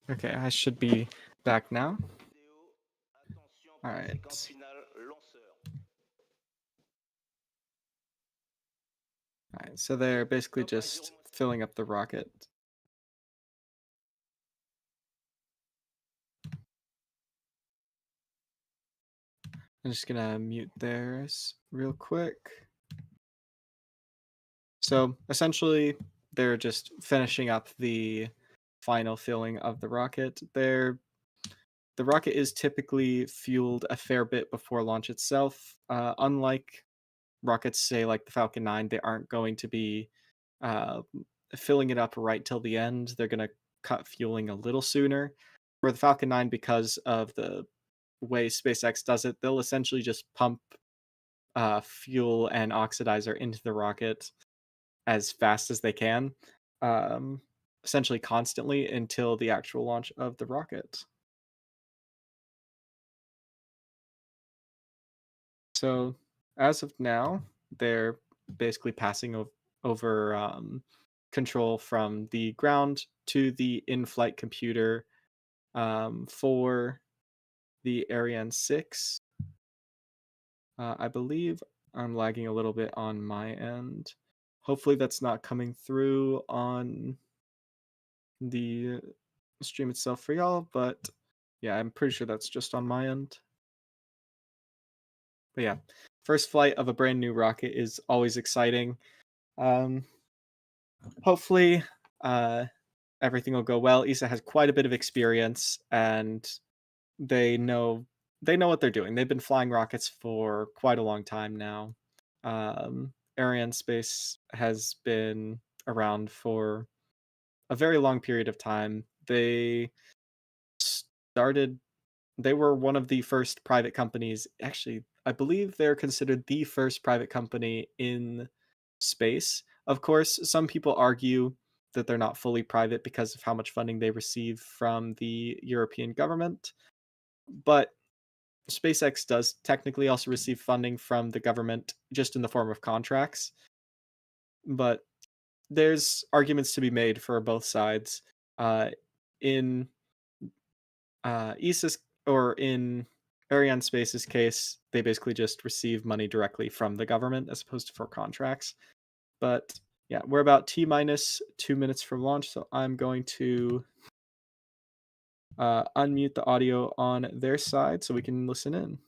Okay, I should be back now. All right. All right, so they're basically just filling up the rocket. I'm just gonna mute theirs real quick. So essentially, they're just finishing up the final filling of the rocket. The rocket is typically fueled a fair bit before launch itself. Unlike rockets, say like the Falcon 9, they aren't going to be uh, filling it up right till the end. They're going to cut fueling a little sooner. For the Falcon 9, because of the way SpaceX does it, they'll essentially just pump fuel and oxidizer into the rocket as fast as they can, um, essentially constantly until the actual launch of the rocket. So as of now, they're basically passing over control from the ground to the in-flight computer for the Ariane 6. I believe I'm lagging a little bit on my end. Hopefully that's not coming through on the stream itself for y'all, but yeah, I'm pretty sure that's just on my end. But yeah, first flight of a brand new rocket is always exciting. Um, hopefully, uh, everything will go well. Isa has quite a bit of experience, and they know they know what they're doing. They've been flying rockets for quite a long time now. Ariane Space has been around for a very long period of time. Started they were one of the first private companies. Actually, I believe they're considered the first private company in space. Of course, some people argue that they're not fully private because of how much funding they receive from the European government. But SpaceX does technically also receive funding from the government just in the form of contracts. But there's arguments to be made for both sides. In ESA's or in Ariane Space's case, they basically just receive money directly from the government as opposed to for contracts. But yeah, we're about T minus 2 minutes from launch, so I'm going to unmute the audio on their side so we can listen in.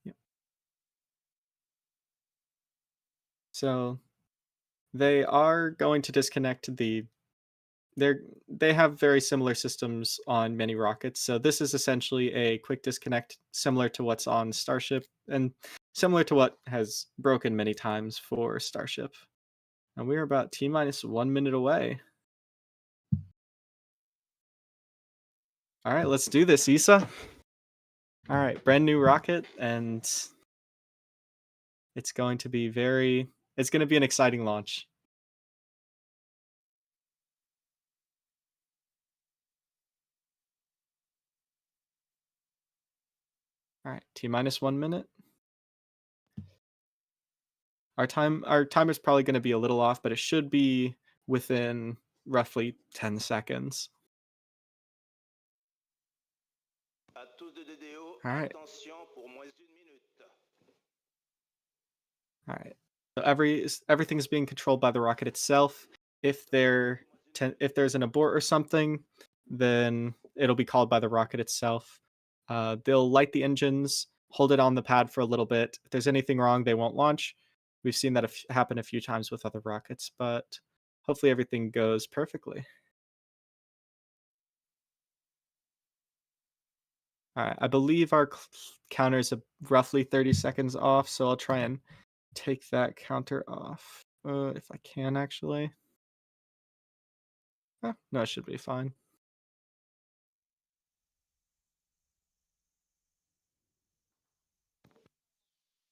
Yep. So they are going to disconnect they have very similar systems on many rockets. So this is essentially a quick disconnect similar to what's on Starship and similar to what has broken many times for Starship. And we're about T minus 1 minute away. All right, let's do this, Issa. All right, brand new rocket, and it's going to be it's going to be an exciting launch. All right, T minus 1 minute. Our time is probably going to be a little off, but it should be within roughly 10 seconds. All right. All right. So everything is being controlled by the rocket itself. If if there's an abort or something, then it'll be called by the rocket itself. They'll light the engines, hold it on the pad for a little bit. If there's anything wrong, they won't launch. We've seen that happen a few times with other rockets, but hopefully everything goes perfectly. All right, I believe our counter is roughly 30 seconds off, so I'll try and take that counter off if I can actually. No, it should be fine.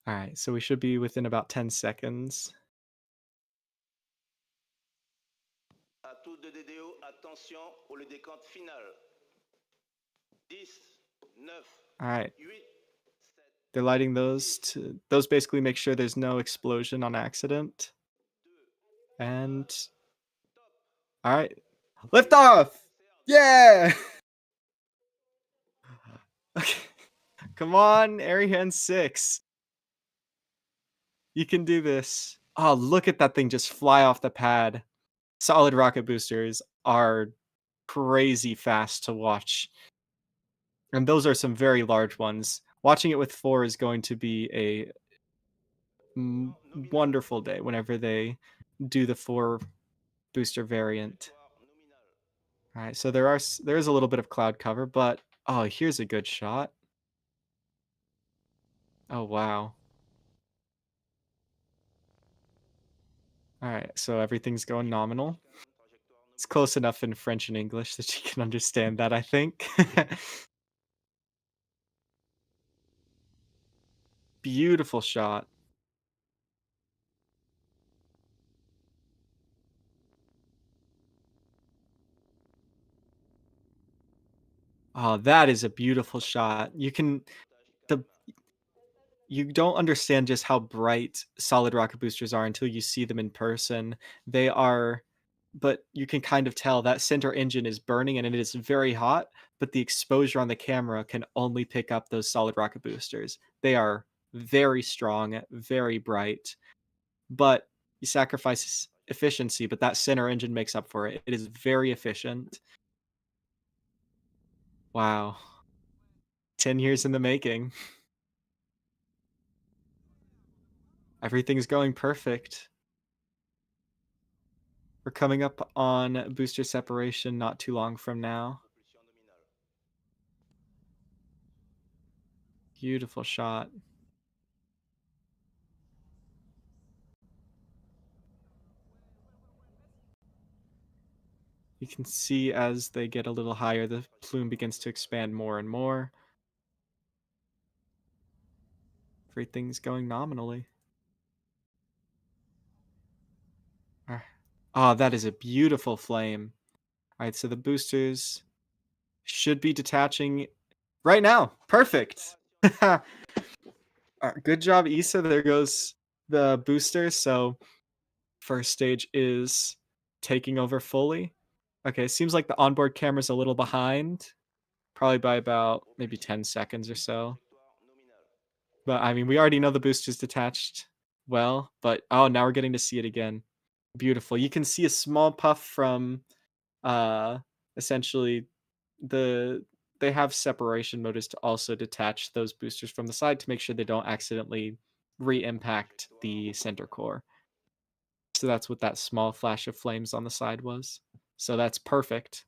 All right, so we should be within about 10 seconds. À tous de DDO, attention pour le décompte final. All right. They're lighting those basically make sure there's no explosion on accident. And all right. Lift off. Yeah. Okay. Come on, Ariane 6. You can do this. Oh, look at that thing just fly off the pad. Solid rocket boosters are crazy fast to watch. And those are some very large ones. Watching it with 4 is going to be a wonderful day whenever they do the 4 booster variant. All right, so there is a little bit of cloud cover, but oh, here's a good shot. Oh, wow. All right, so everything's going nominal. It's close enough in French and English that you can understand that, I think. Beautiful shot. Oh, that is a beautiful shot. The you don't understand just how bright solid rocket boosters are until you see them in person. They are but you can kind of tell that center engine is burning and it is very hot, but the exposure on the camera can only pick up those solid rocket boosters. They are very strong, very bright, but you sacrifice efficiency, but that center engine makes up for it. It is very efficient. Wow. 10 years in the making. Everything's going perfect. We're coming up on booster separation not too long from now. Beautiful shot. You can see as they get a little higher, the plume begins to expand more and more. Everything's going nominally. Ah, that is a beautiful flame. All right, so the boosters should be detaching right now. Perfect. Good job, Issa. There goes the booster. So first stage is taking over fully. Okay, seems like the onboard camera's a little behind, probably by about maybe 10 seconds or so. But I mean, we already know the booster's detached well, but oh, now we're getting to see it again. Beautiful. You can see a small puff from uh essentially the they have separation motors to also detach those boosters from the side to make sure they don't accidentally re-impact the center core. So that's what that small flash of flames on the side was. So that's perfect.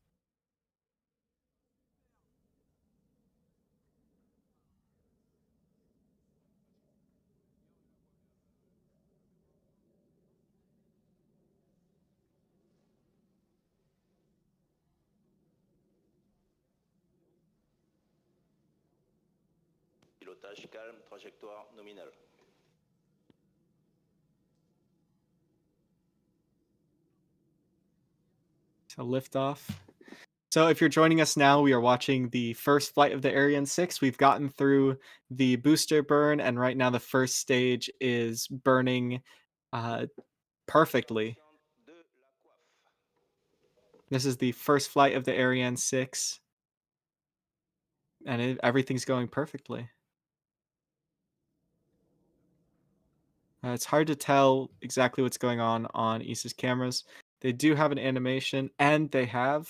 So liftoff. So if you're joining us now, we are watching the first flight of the Ariane 6. We've gotten through the booster burn, and right now the first stage is burning uh, perfectly. This is the first flight of the Ariane 6, and everything's going perfectly. It's hard to tell exactly what's going on Issa's cameras. They do have an animation, and they have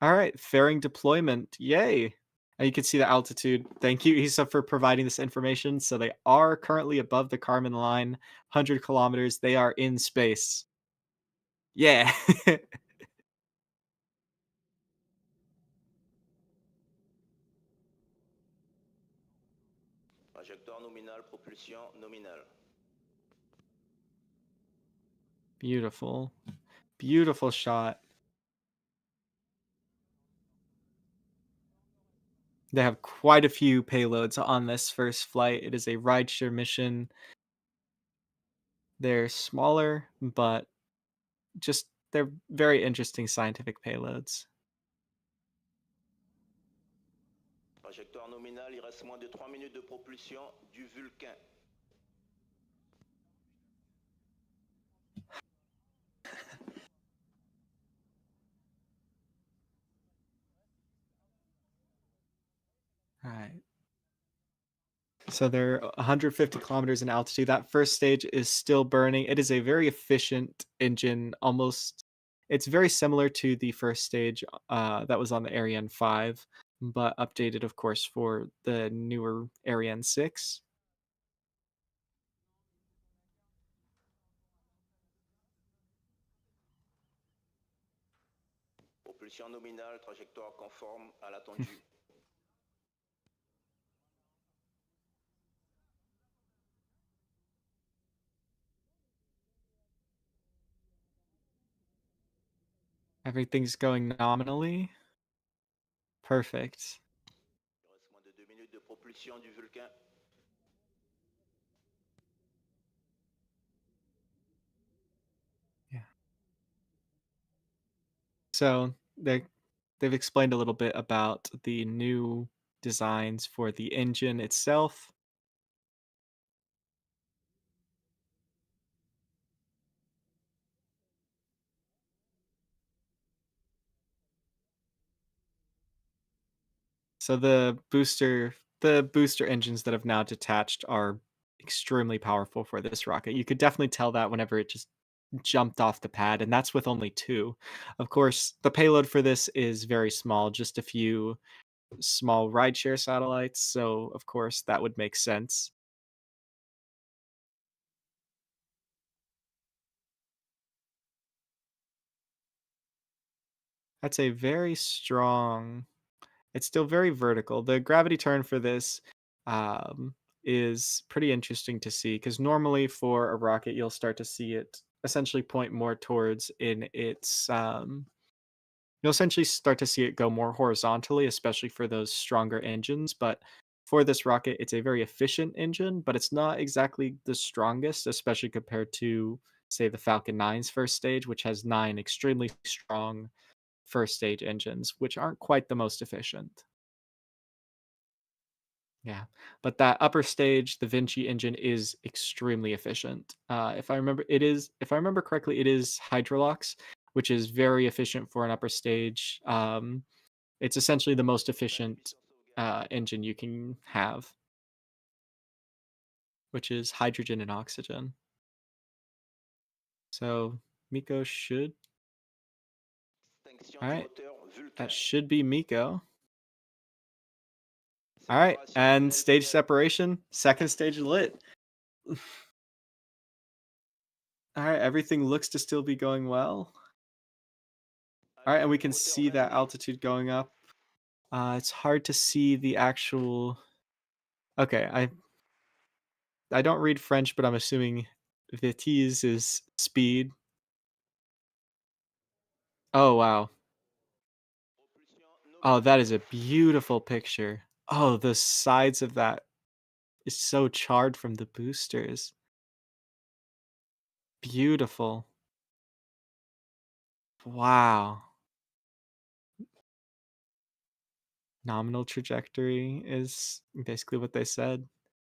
all right, fairing deployment. Yay. And you can see the altitude. Thank you, Issa, for providing this information. So they are currently above the Kármán line, 100 kilometers. They are in space. Yeah. Beautiful. Beautiful shot. They have quite a few payloads on this first flight. It is a rideshare mission. They're smaller, but just they're very interesting scientific payloads. nominale, il reste moins de 3 minutes de propulsion du Vulcain. All right. So they're 150 kilometers in altitude. That first stage is still burning. It is a very efficient engine, almost. It's very similar to the first stage that was on the Ariane 5, but updated, of course, for the newer Ariane 6. Propulsion nominale, trajectoire conforme à l'attendu. Everything's going nominally. Perfect. Il reste moins de 2 minutes de propulsion du Vulcain. Yeah. So they've explained a little bit about the new designs for the engine itself. So the booster engines that have now detached are extremely powerful for this rocket. You could definitely tell that whenever it just jumped off the pad, and that's with only two. Of course, the payload for this is very small, just a few small rideshare satellites. So of course that would make sense. That's a very strong. It's still very vertical. The gravity turn for this um, is pretty interesting to see because normally for a rocket, you'll start to see it essentially point more towards in its. You'll essentially start to see it go more horizontally, especially for those stronger engines. But for this rocket, it's a very efficient engine, but it's not exactly the strongest, especially compared to, say, the Falcon 9's first stage, which has nine extremely strong first stage engines, which aren't quite the most efficient. Yeah, but that upper stage, the Vinci engine is extremely efficient. If I remember correctly, it is Hydrolox, which is very efficient for an upper stage. It's essentially the most efficient engine you can have, which is hydrogen and oxygen. So Miko should. Extinction All du right, moteur that Vulcain. should be Miko. All right, Séparation and tunnel stage tunnel. separation, second stage lit. All right, everything looks to still be going well. All right, and we Allumage can moteur see that validé. altitude going up. It's hard to see the actual. Okay, I don't read French, but I'm assuming vitesse is speed. Oh wow. Propulsion Oh, nominale. that is a beautiful picture. Oh, the sides of that is so charred from the boosters. Beautiful. Wow. Nominal trajectory is basically what they said.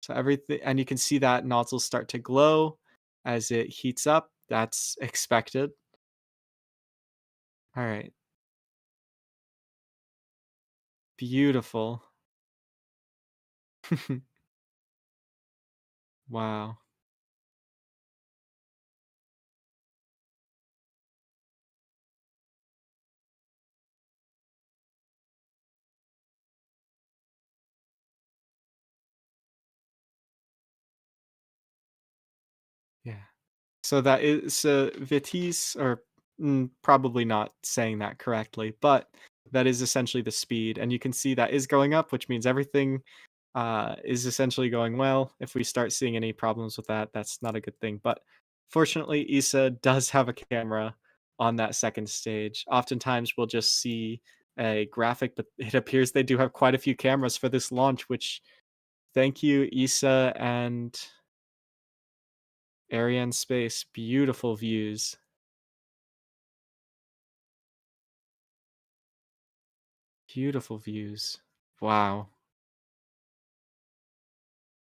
So everything, and you can see that nozzles start to glow as it heats up. That's expected. All right. Beautiful. Wow. Yeah. So that is Vitesse, or probably not saying that correctly, but that is essentially the speed, and you can see that is going up, which means everything is essentially going well. If we start seeing any problems with that, that's not a good thing. But fortunately, ESA does have a camera on that second stage. Oftentimes, we'll just see a graphic, but it appears they do have quite a few cameras for this launch, which thank you, ESA and Ariane Space. Beautiful views. Beautiful views. Wow.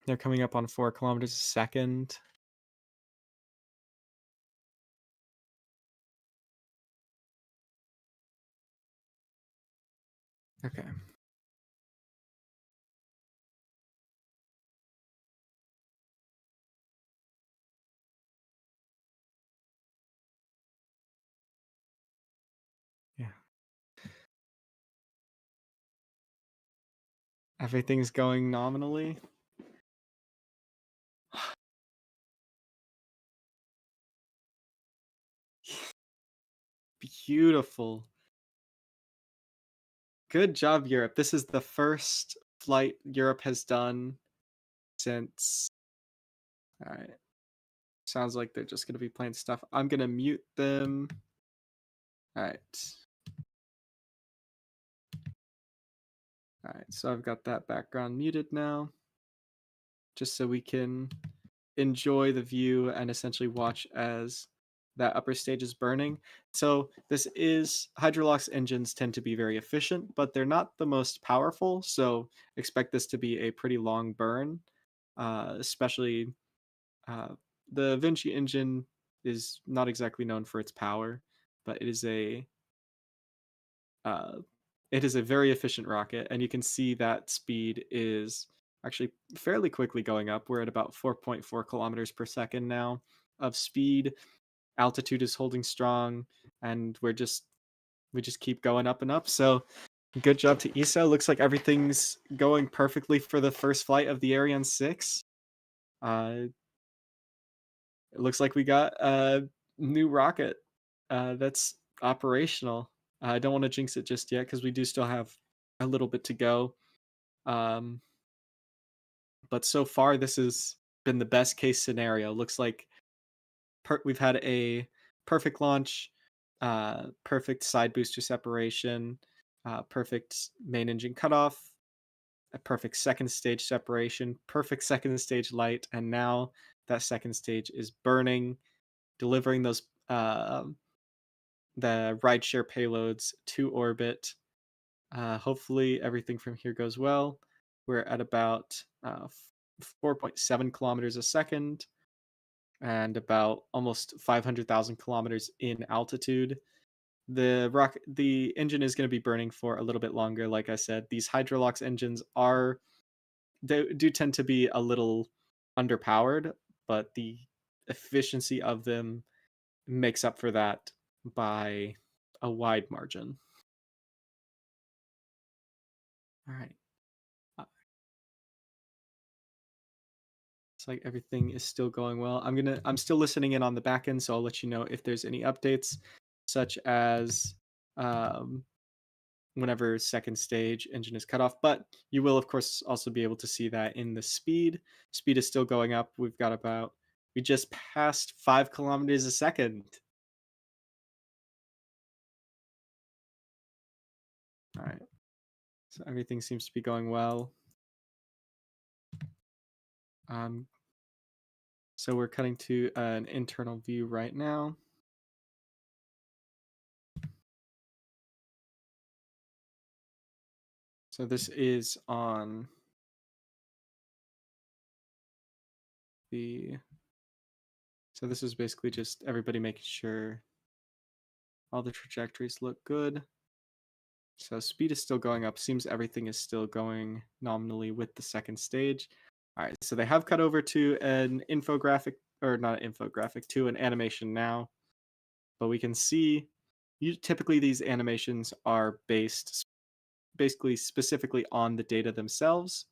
They're coming up on 4 kilometers a second. Okay. Yeah. Everything's going nominally. Beautiful. Good job, Europe. This is the first flight Europe has done since. All right. Sounds like they're just going to be playing stuff. I'm going to mute them. All right. All right. So I've got that background muted now, just so we can enjoy the view and essentially watch as that upper stage is burning. So this is Hydrolox engines tend to be very efficient, but they're not the most powerful. So expect this to be a pretty long burn, especially uh, the Vinci engine is not exactly known for its power, but uh, it is a very efficient rocket, and you can see that speed is actually fairly quickly going up. We're at about 4.4 kilometers per second now of speed. Altitude is holding strong, and we just keep going up and up. So good job to ESA. Looks like everything's going perfectly for the first flight of the Ariane 6. Uh, it looks like we got a new rocket that's operational. I don't want to jinx it just yet because we do still have a little bit to go. Um, but so far, this has been the best case scenario. Looks like we've had a perfect launch, perfect side booster separation, perfect main engine cutoff, a perfect second stage separation, perfect second stage light, and now that second stage is burning, delivering those the rideshare payloads to orbit. Hopefully, everything from here goes well. We're at about 4.7 kilometers a second and about almost 500,000 kilometers in altitude. The engine is going to be burning for a little bit longer. Like I said, these Hydrolox engines they do tend to be a little underpowered, but the efficiency of them makes up for that by a wide margin. All right. It's like everything is still going well. I'm still listening in on the back end, so I'll let you know if there's any updates, such as um, whenever second stage engine is cut off. But you will, of course, also be able to see that in the speed. Speed is still going up. We just passed 5 kilometers a second. All right. So everything seems to be going well. Um, so we're cutting to an internal view right now. So this is on the. So this is basically just everybody making sure all the trajectories look good. So speed is still going up. Seems everything is still going nominally with the second stage. All right, so they have cut over to an infographic, or not an infographic, to an animation now. But we can see, typically these animations are based basically specifically on the data themselves.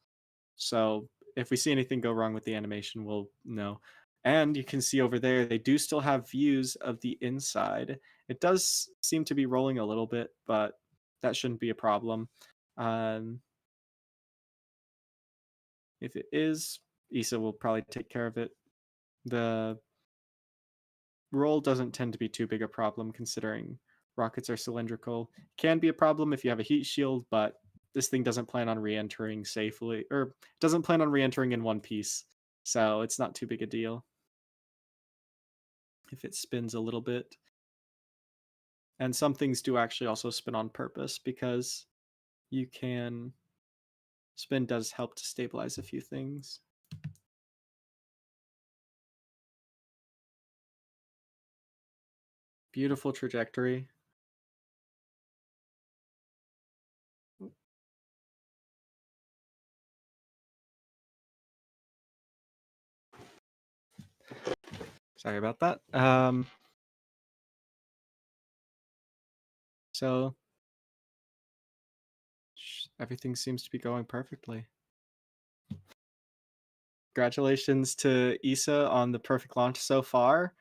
So if we see anything go wrong with the animation, we'll know. And you can see over there, they do still have views of the inside. It does seem to be rolling a little bit, but that shouldn't be a problem. If it is, ESA will probably take care of it. The roll doesn't tend to be too big a problem considering rockets are cylindrical. Can be a problem if you have a heat shield, but this thing doesn't plan on re-entering safely, or doesn't plan on re-entering in one piece. So it's not too big a deal if it spins a little bit. And some things do actually also spin on purpose because spin does help to stabilize a few things. Beautiful trajectory. Sorry about that. So everything seems to be going perfectly. Congratulations to Issa on the perfect launch so far.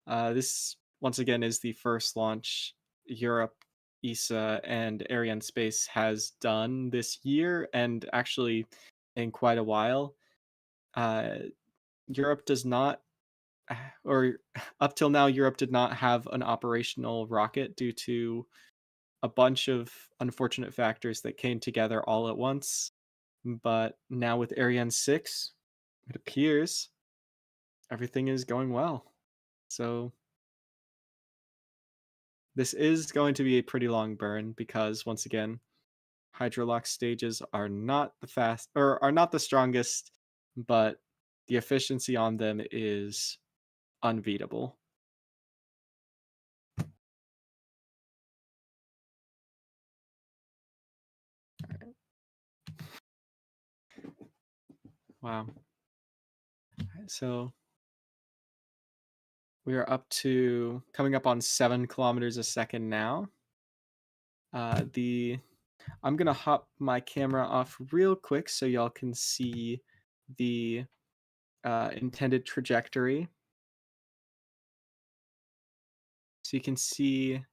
This once again is the first launch Europe, ESA, and Ariane Space has done this year, and actually in quite a while. Uh, Europe does not, or up till now, Europe did not have an operational rocket due to a bunch of unfortunate factors that came together all at once. But now with Ariane 6, it appears everything is going well. So this is going to be a pretty long burn because once again, hydrolock stages are not the fast or are not the strongest, but the efficiency on them is unbeatable. Wow. So we are up to coming up on 7 kilometers a second now. The I'm gonna hop my camera off real quick so y'all can see the intended trajectory. So you can see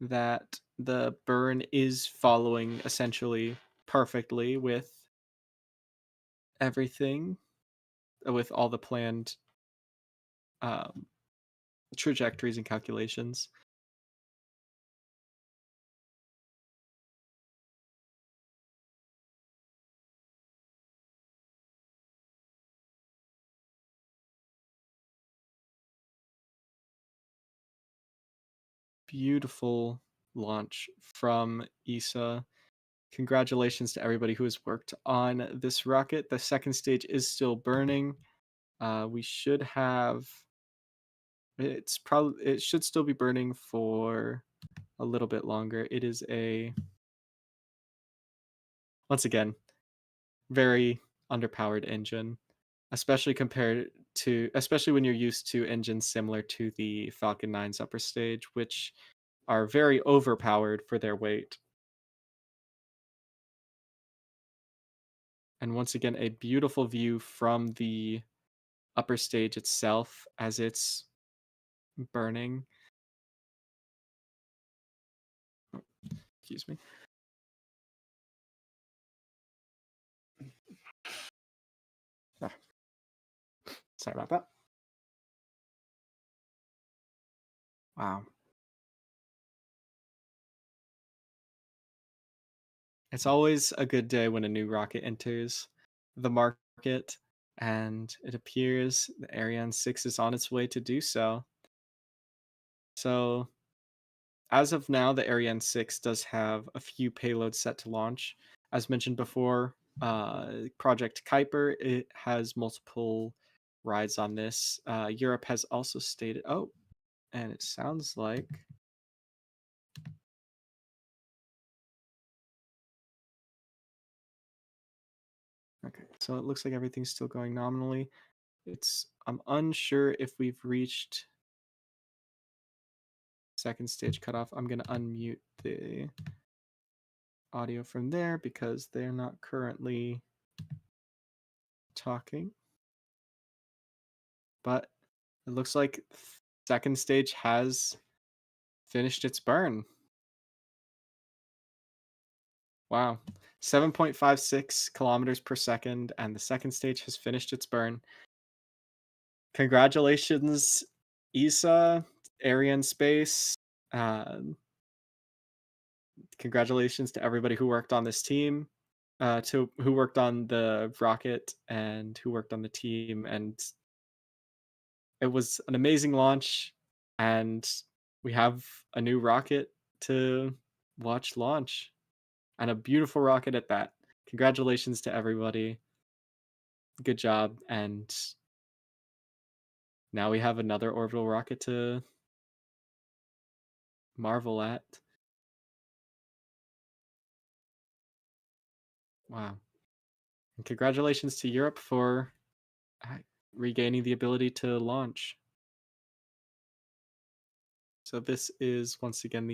that the burn is following essentially perfectly with everything, with all the planned um, trajectories and calculations. Beautiful launch from ESA. Congratulations to everybody who has worked on this rocket. The second stage is still burning. We should have it should still be burning for a little bit longer. It is a once again very underpowered engine, especially when you're used to engines similar to the Falcon 9's upper stage, which are very overpowered for their weight. And once again, a beautiful view from the upper stage itself as it's burning. Oh, excuse me. Ah, sorry about that. Wow. It's always a good day when a new rocket enters the market, and it appears the Ariane 6 is on its way to do so. So, as of now, the Ariane 6 does have a few payloads set to launch. As mentioned before, Project Kuiper, it has multiple rides on this. Europe has also stated, oh, and it sounds like okay, so it looks like everything's still going nominally. I'm unsure if we've reached second stage cutoff. I'm gonna unmute the audio from there because they're not currently talking. But it looks like second stage has finished its burn. Wow. 7.56 kilometers per second, and the second stage has finished its burn. Congratulations, ESA, Ariane Space. Uh, Congratulations to everybody who worked on this team, to who worked on the rocket and who worked on the team. And it was an amazing launch, and we have a new rocket to watch launch, and a beautiful rocket at that. Congratulations to everybody. Good job. And now we have another orbital rocket to marvel at. Wow. And congratulations to Europe for uh, regaining the ability to launch. So this is once again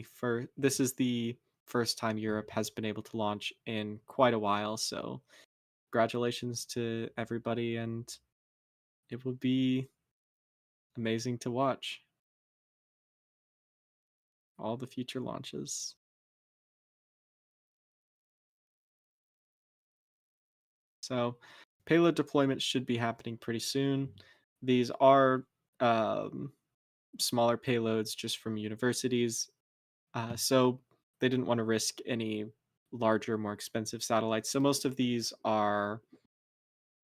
the first time Europe has been able to launch in quite a while. So congratulations to everybody, and it will be amazing to watch all the future launches. So payload deployment should be happening pretty soon. These are um, smaller payloads just from universities. So they didn't want to risk any larger, more expensive satellites. So most of these are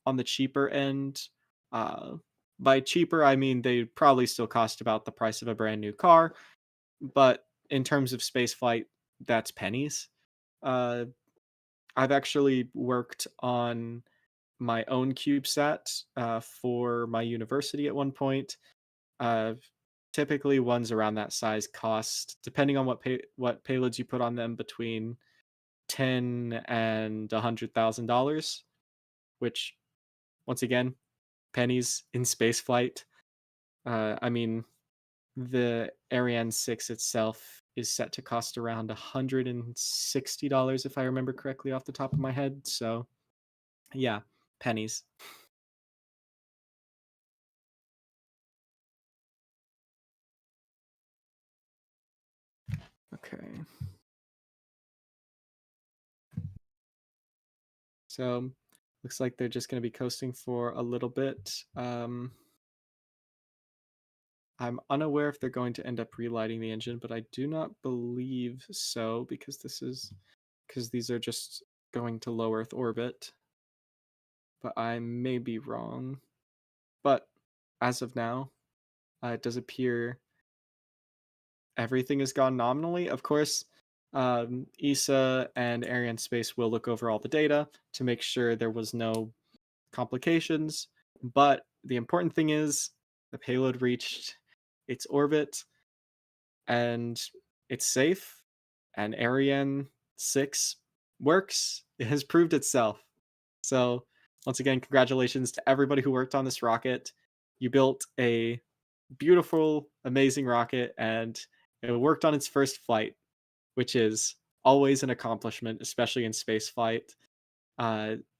on the cheaper end. Uh, by cheaper, I mean they probably still cost about the price of a brand new car, but in terms of spaceflight, that's pennies. Uh, I've actually worked on my own CubeSat for my university at one point. Uh, Typically, ones around that size cost, depending on what payloads you put on them, between $10 and $100,000, which once again, pennies in space flight. I mean, the Ariane 6 itself is set to cost around $160 if I remember correctly off the top of my head. So, yeah, pennies. Okay. So, looks like they're just going to be coasting for a little bit. I'm unaware if they're going to end up relighting the engine, but I do not believe so because these are just going to low Earth orbit. But I may be wrong. But as of now, it does appear everything has gone nominally. Of course, ESA and Ariane Space will look over all the data to make sure there was no complications. But the important thing is the payload reached its orbit and it's safe. And Ariane 6 works. It has proved itself. So, once again, congratulations to everybody who worked on this rocket. You built a beautiful, amazing rocket, and it worked on its first flight, which is always an accomplishment, especially in space flight.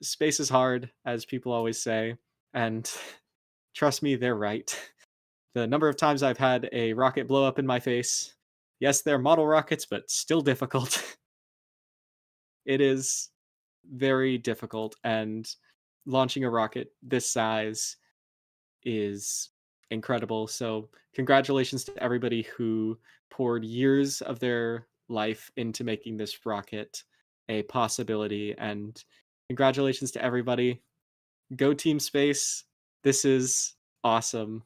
Space is hard, as people always say, and trust me, they're right. The number of times I've had a rocket blow up in my face, yes, they're model rockets, but still difficult. It is very difficult, and launching a rocket this size is incredible. So, congratulations to everybody who poured years of their life into making this rocket a possibility. And congratulations to everybody. Go Team Space. This is awesome.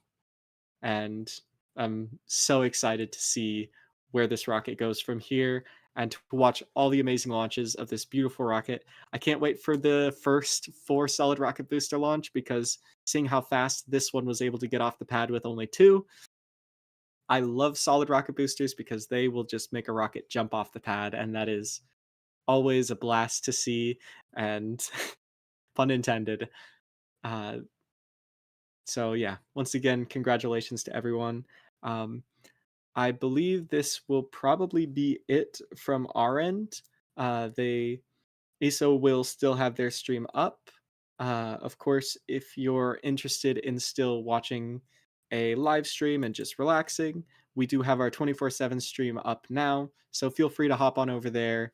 And I'm so excited to see where this rocket goes from here and to watch all the amazing launches of this beautiful rocket. I can't wait for the first 4 solid rocket booster launch because seeing how fast this one was able to get off the pad with only 2, I love solid rocket boosters because they will just make a rocket jump off the pad, and that is always a blast to see, and pun intended. Uh, so yeah, once again, congratulations to everyone. Um, I believe this will probably be it from our end. They ESO will still have their stream up. Of course, if you're interested in still watching a live stream and just relaxing, we do have our 24/7 stream up now. So feel free to hop on over there,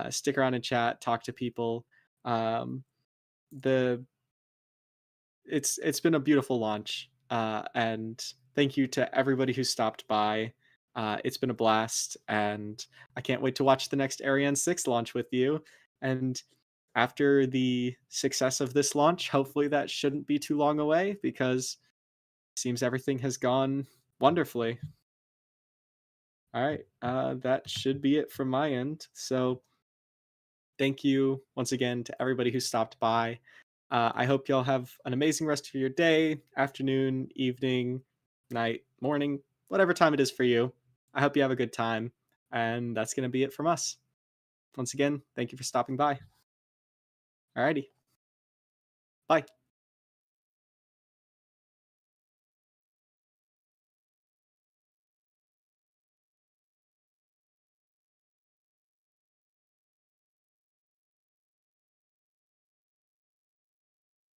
stick around and chat, talk to people. Um, the it's been a beautiful launch, and thank you to everybody who stopped by. It's been a blast, and I can't wait to watch the next Ariane 6 launch with you. And after the success of this launch, hopefully that shouldn't be too long away because it seems everything has gone wonderfully. All right, that should be it from my end. So thank you once again to everybody who stopped by. I hope y'all have an amazing rest of your day, afternoon, evening, night, morning, whatever time it is for you. I hope you have a good time. And that's going to be it from us. Once again, thank you for stopping by. Alrighty. Bye.